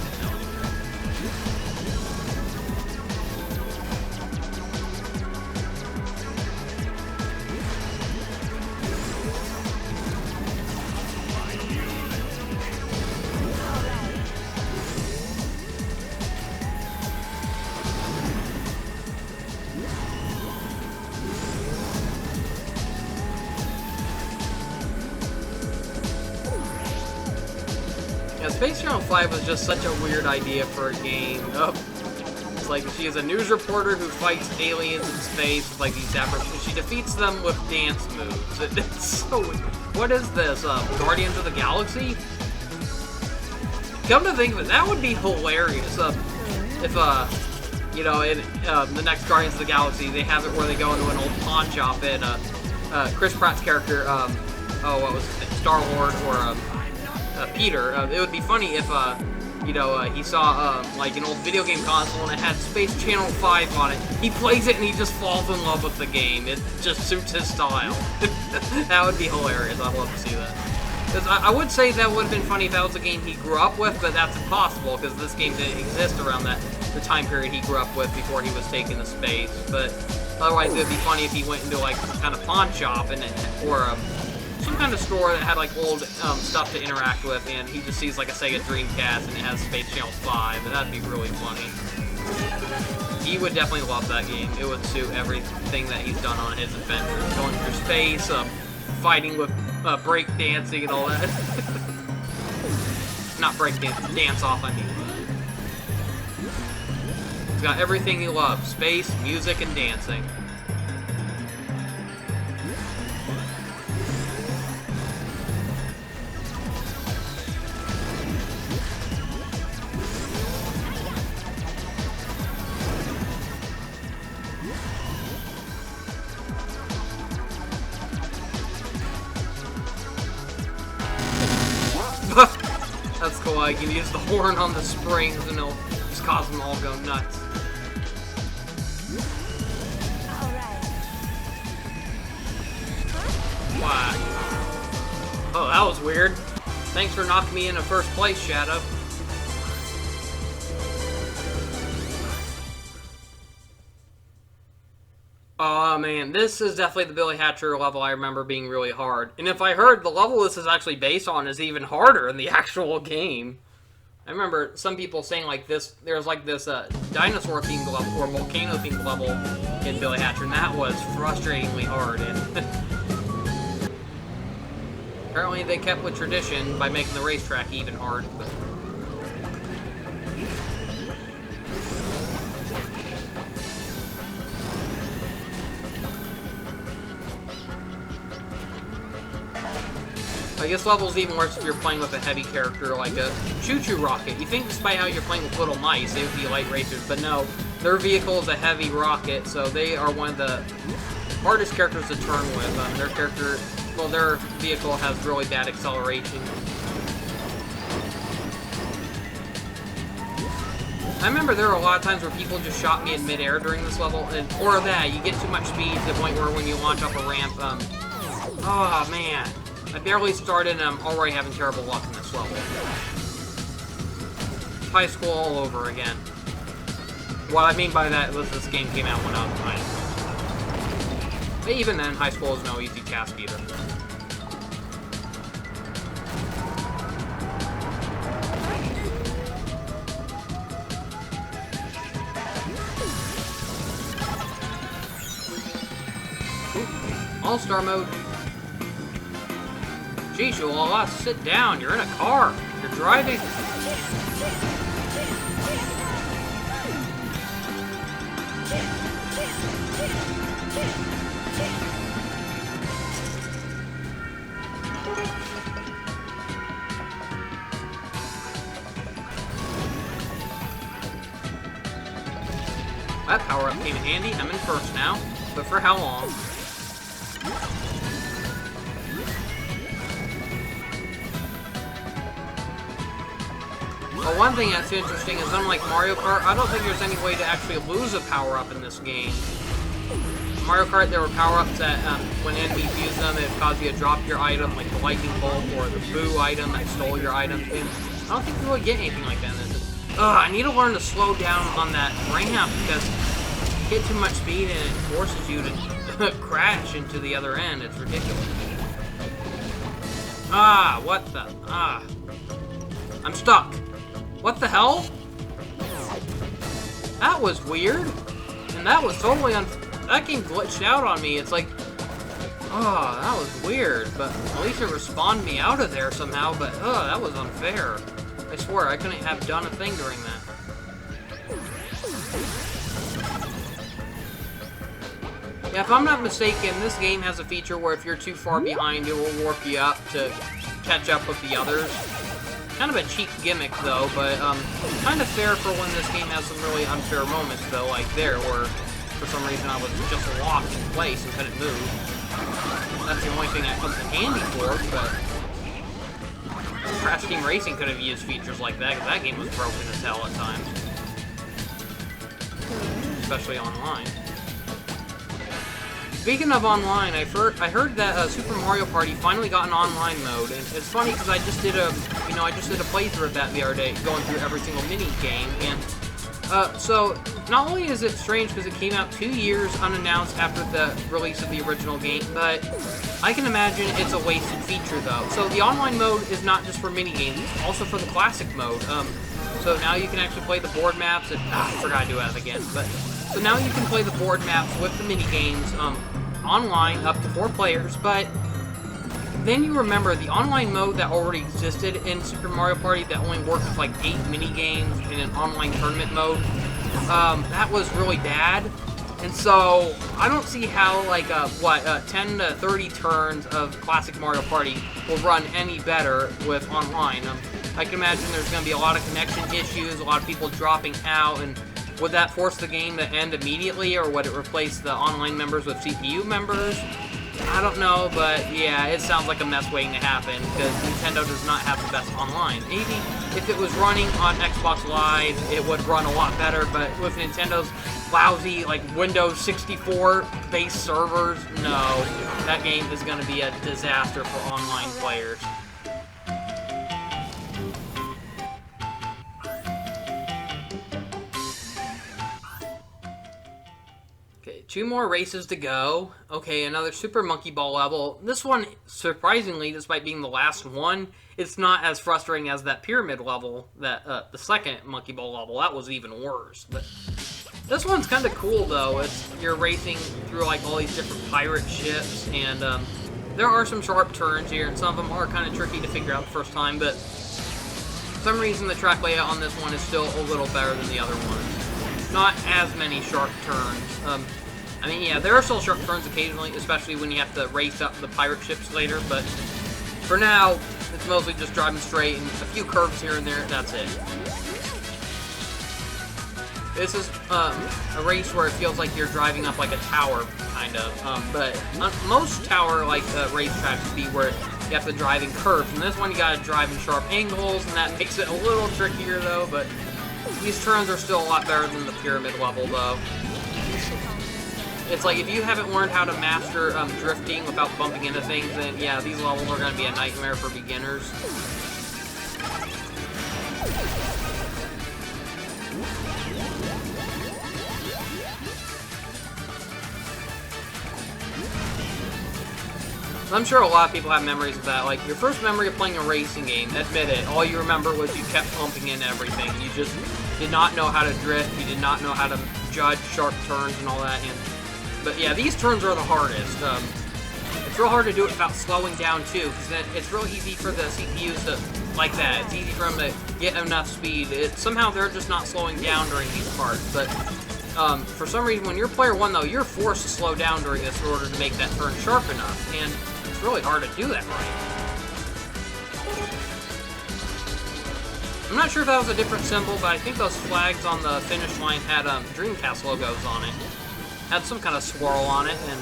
Space Channel 5 was just such a weird idea for a game. It's like she is a news reporter who fights aliens in space with like these apparitions. She defeats them with dance moves. It's so weird. What is this? Guardians of the Galaxy? Come to think of it, that would be hilarious. If you know, in the next Guardians of the Galaxy, they have it where they go into an old pawn shop and Chris Pratt's character, what was it, Star-Lord or Peter. It would be funny if, you know, he saw, like, an old video game console and it had Space Channel 5 on it. He plays it and he just falls in love with the game. It just suits his style. That would be hilarious. I'd love to see that. Because I would say that would have been funny if that was a game he grew up with, but that's impossible because this game didn't exist around the time period he grew up with before he was taken to space. But otherwise, it would be funny if he went into, like, some kind of pawn shop or some kind of store that had like old stuff to interact with, and he just sees like a Sega Dreamcast and it has Space Channel 5, and that'd be really funny. He would definitely love that game. It would suit everything that he's done on his adventures. Going through space, fighting with break dancing and all that. Not break dance, dance off, I mean. He's got everything he loves. Space, music, and dancing. bike and use the horn on the springs, and it'll just cause them all go nuts. Wow. Oh, that was weird. Thanks for knocking me into first place, Shadow. Oh man, this is definitely the Billy Hatcher level I remember being really hard. And if I heard the level this is actually based on is even harder in the actual game. I remember some people saying like this, there's like this dinosaur themed level or volcano themed level in Billy Hatcher, and that was frustratingly hard. And apparently they kept with tradition by making the racetrack even hard. But I guess level's even worse if you're playing with a heavy character like a Choo-Choo Rocket. You think despite how you're playing with little mice, they would be light racers, but no. Their vehicle is a heavy rocket, so they are one of the hardest characters to turn with. Their vehicle has really bad acceleration. I remember there were a lot of times where people just shot me in midair during this level, or that, you get too much speed to the point where when you launch off a ramp, oh man. I barely started and I'm already having terrible luck in this level. High school all over again. What I mean by that was this game came out when I was in high school. But even then, high school is no easy task either. Ooh, All-Star mode. Geez, you'll all sit down. You're in a car. You're driving. That power-up came in handy. I'm in first now. But for how long? Well, one thing that's interesting is, unlike Mario Kart, I don't think there's any way to actually lose a power-up in this game. In Mario Kart, there were power-ups that, when enemies use them, it would cause you to drop your item, like the lightning bolt or the boo item that stole your item. And I don't think you really get anything like that in this. I need to learn to slow down on that ramp, because you get too much speed and it forces you to crash into the other end. It's ridiculous. What the? I'm stuck. What the hell? That was weird. And that was totally that game glitched out on me. It's like, that was weird. But at least it respawned me out of there somehow. But, that was unfair. I swear, I couldn't have done a thing during that. Yeah, if I'm not mistaken, this game has a feature where if you're too far behind, it will warp you up to catch up with the others. Kind of a cheap gimmick, though, but kind of fair for when this game has some really unfair moments, though, like there, where for some reason I was just locked in place and couldn't move. That's the only thing that comes in handy for it, but Crash Team Racing could have used features like that, because that game was broken as hell at times. Especially online. Speaking of online, I heard that Super Mario Party finally got an online mode, and it's funny because I just did a playthrough of that the other day, going through every single mini game, and so not only is it strange because it came out 2 years unannounced after the release of the original game, but I can imagine it's a wasted feature though. So the online mode is not just for mini games; it's also for the classic mode. So now you can actually play the board maps, and I forgot to do that again, but. So now you can play the board maps with the mini-games online, up to 4 players, but then you remember the online mode that already existed in Super Mario Party that only worked with like 8 mini-games in an online tournament mode, that was really bad. And so I don't see how like 10 to 30 turns of classic Mario Party will run any better with online. I can imagine there's going to be a lot of connection issues, a lot of people dropping out, and would that force the game to end immediately, or would it replace the online members with CPU members? I don't know, but yeah, it sounds like a mess waiting to happen because Nintendo does not have the best online. Maybe if it was running on Xbox Live, it would run a lot better, but with Nintendo's lousy, like, Windows 64 base servers, no, that game is going to be a disaster for online players. Okay, 2 more races to go. Okay, another Super Monkey Ball level. This one, surprisingly, despite being the last one, it's not as frustrating as that pyramid level, that the second Monkey Ball level. That was even worse. But this one's kind of cool, though. You're racing through, like, all these different pirate ships, and there are some sharp turns here, and some of them are kind of tricky to figure out the first time, but for some reason the track layout on this one is still a little better than the other one. Not as many sharp turns. I mean, yeah, there are still sharp turns occasionally, especially when you have to race up the pirate ships later, but for now, it's mostly just driving straight and a few curves here and there, that's it. This is a race where it feels like you're driving up like a tower, kind of, but most tower-like racetracks would be where you have to drive in curves, and this one you gotta drive in sharp angles, and that makes it a little trickier, though, but these turns are still a lot better than the pyramid level, though. It's like, if you haven't learned how to master drifting without bumping into things, then yeah, these levels are going to be a nightmare for beginners. I'm sure a lot of people have memories of that. Like, your first memory of playing a racing game, admit it, all you remember was you kept bumping into everything. You just did not know how to drift, you did not know how to judge sharp turns and all that. But yeah, these turns are the hardest. It's real hard to do it without slowing down too, because then it's real easy for the CPUs to, like that, it's easy for them to get enough speed. Somehow they're just not slowing down during these parts, but for some reason, when you're player 1 though, you're forced to slow down during this in order to make that turn sharp enough, and it's really hard to do that right. I'm not sure if that was a different symbol, but I think those flags on the finish line had Dreamcast logos on it. Had some kind of swirl on it, and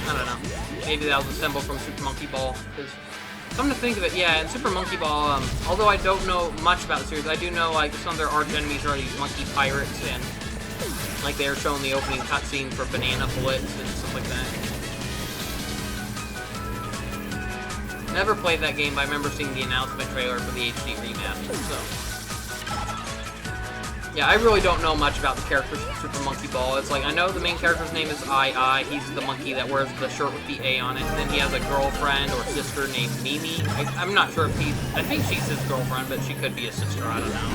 I don't know. Maybe that was a symbol from Super Monkey Ball. Because come to think of it, yeah, in Super Monkey Ball, although I don't know much about the series, I do know like some of their arch enemies are these monkey pirates, and like they were showing the opening cutscene for Banana Blitz and stuff like that. Never played that game, but I remember seeing the announcement trailer for the HD remaster, so. Yeah, I really don't know much about the characters from Super Monkey Ball. It's like, I know the main character's name is I. He's the monkey that wears the shirt with the A on it. And then he has a girlfriend or sister named Mimi. I'm not sure if I think she's his girlfriend, but she could be a sister, I don't know.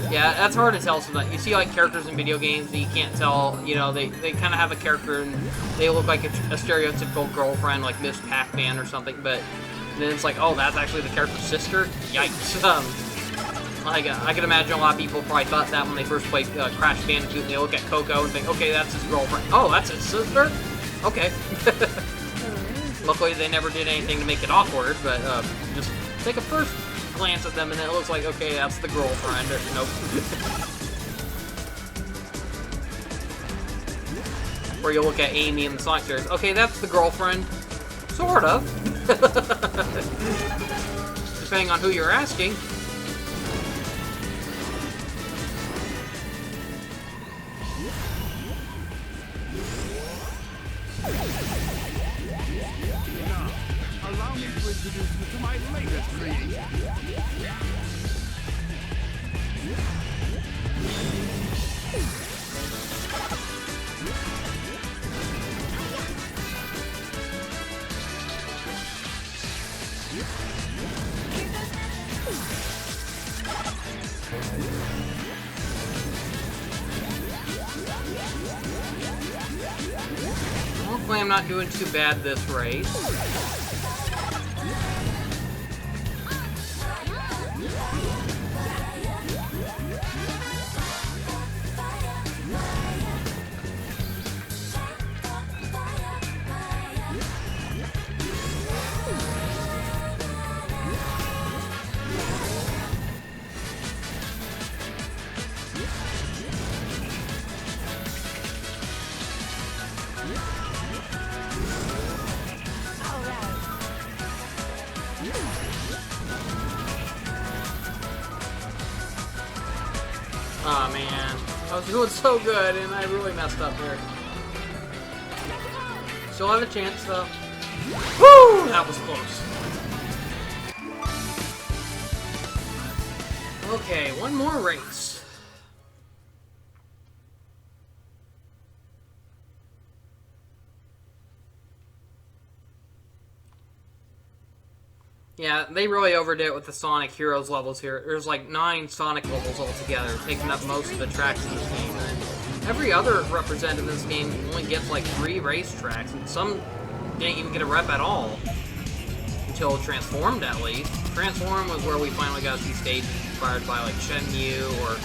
But yeah, that's hard to tell sometimes. You see, like, characters in video games, and you can't tell, you know, they kind of have a character, and they look like a stereotypical girlfriend, like Miss Pac-Man or something, but then it's like, oh, that's actually the character's sister? Yikes. I can imagine a lot of people probably thought that when they first played Crash Bandicoot, and they look at Coco and think, okay, that's his girlfriend. Oh, that's his sister? Okay. Luckily, they never did anything to make it awkward, but just take a first glance at them, and it looks like, okay, that's the girlfriend. Nope. Or you look at Amy in the Sonic series. Okay, that's the girlfriend. Sort of. Depending on who you're asking. Allow me to introduce you to my latest creation. Hopefully I'm not doing too bad this race. was doing so good, and I really messed up there. Still have a chance, though. Woo! That was close. Okay, one more race. Yeah, they really overdid it with the Sonic Heroes levels here. There's like 9 Sonic levels altogether, taking up most of the tracks in this game. And every other representative in this game only gets like 3 racetracks, and some didn't even get a rep at all. Until Transformed, at least. Transformed was where we finally got to see stages inspired by like Shenmue, or...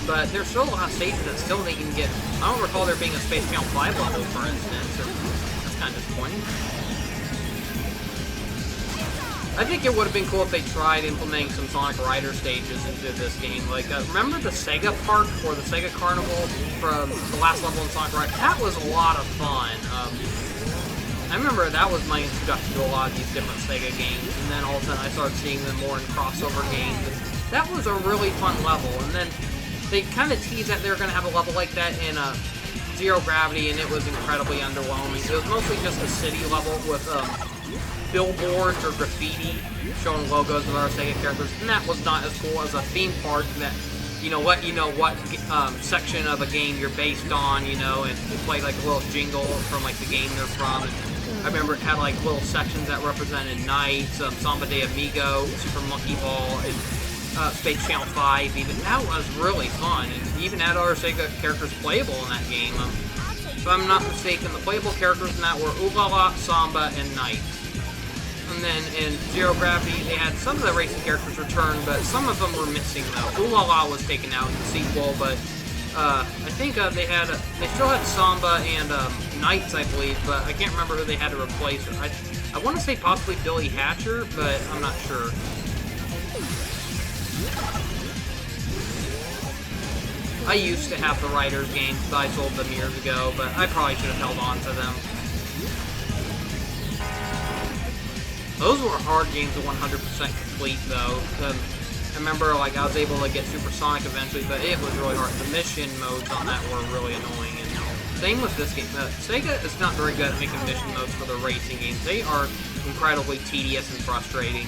but there's still a lot of stages that still didn't even get... I don't recall there being a Space Channel 5 level, for instance, so that's kind of disappointing. I think it would have been cool if they tried implementing some Sonic Rider stages into this game. Like, remember the Sega Park or the Sega Carnival from the last level in Sonic Rider? That was a lot of fun. I remember that was my introduction to a lot of these different Sega games, and then all of a sudden I started seeing them more in crossover games. And that was a really fun level, and then they kind of teased that they were going to have a level like that in Zero Gravity, and it was incredibly underwhelming. It was mostly just a city level with billboards or graffiti showing logos of our Sega characters, and that was not as cool as a theme park that, you know what section of a game you're based on, you know, and it played like a little jingle from like the game they're from. And I remember it had like little sections that represented Knights, Samba de Amigo, Super Monkey Ball, and Space Channel 5 even. That was really fun, and even had our Sega characters playable in that game. If I'm not mistaken, the playable characters in that were Ulala, Samba, and Knights. And then in Zero Gravity, they had some of the racing characters returned, but some of them were missing though. Ulala was taken out in the sequel, but I think they still had Samba and Knights, I believe, but I can't remember who they had to replace. I want to say possibly Billy Hatcher, but I'm not sure. I used to have the Riders games, but I sold them years ago, but I probably should have held on to them. Those were hard games to 100% complete, though. I remember, like, I was able to get Super Sonic eventually, but it was really hard. The mission modes on that were really annoying. And same with this game. Sega is not very good at making mission modes for the racing games. They are incredibly tedious and frustrating.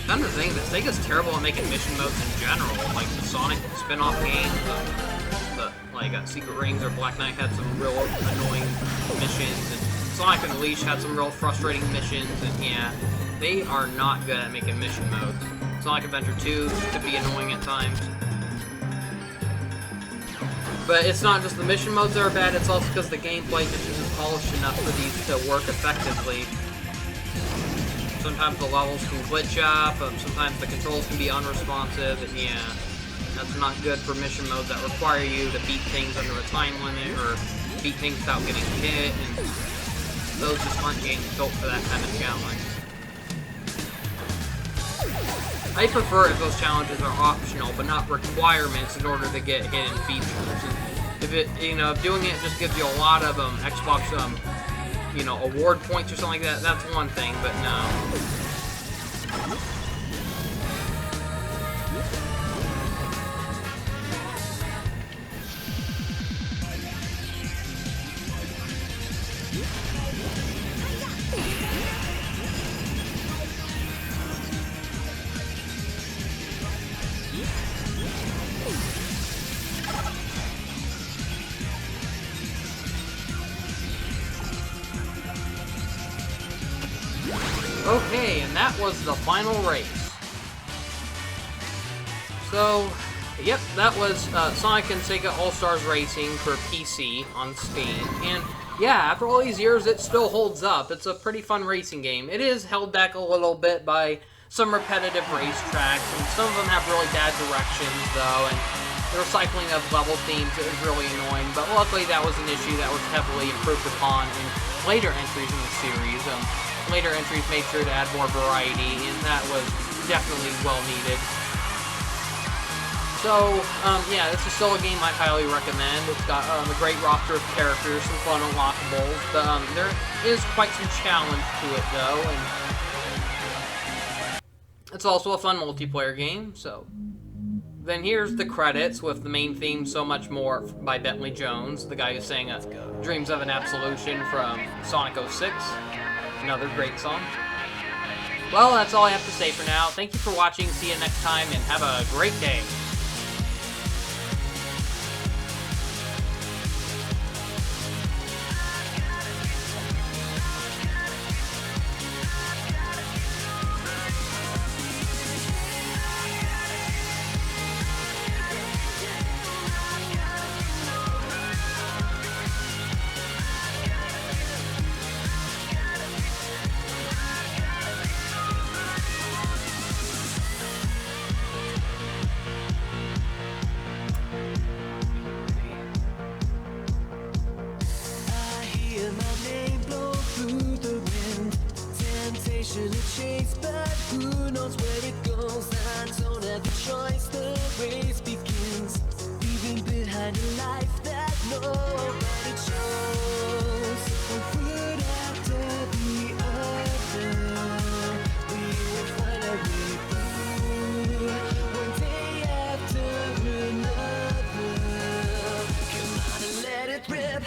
Kind of thing that Sega's terrible at making mission modes in general. Like the Sonic spin-off games, Secret Rings or Black Knight had some real annoying missions, and Sonic Unleashed had some real frustrating missions, and yeah, they are not good at making mission modes. Sonic Adventure 2 could be annoying at times. But it's not just the mission modes that are bad, it's also because the gameplay just isn't polished enough for these to work effectively. Sometimes the levels can glitch up, sometimes the controls can be unresponsive, and yeah, that's not good for mission modes that require you to beat things under a time limit, or beat things without getting hit, and those just aren't games built for that kind of challenge. I prefer if those challenges are optional, but not requirements in order to get hidden features. And if it, doing it just gives you a lot of Xbox, award points or something like that, that's one thing, but no. Okay, and that was the final race. So, yep, that was Sonic and Sega All-Stars Racing for PC on Steam. And yeah, after all these years, it still holds up. It's a pretty fun racing game. It is held back a little bit by some repetitive racetracks, and some of them have really bad directions, though, and the recycling of level themes is really annoying, but luckily that was an issue that was heavily improved upon in later entries in the series. Later entries made sure to add more variety, and that was definitely well needed. So, yeah, this is still a game I highly recommend. It's got a great roster of characters, some fun unlockables, but there is quite some challenge to it, though, and it's also a fun multiplayer game, so Then here's the credits with the main theme, So Much More, by Bentley Jones, the guy who sang Dreams of an Absolution from Sonic 06. Another great song. Well, that's all I have to say for now. Thank you for watching. See you next time, and have a great day. To chase, but who knows where it goes? I don't have a choice, the race begins. Leaving behind a life that nobody chose. One after the other, we will find our way through. One day after another, come on and let it rip.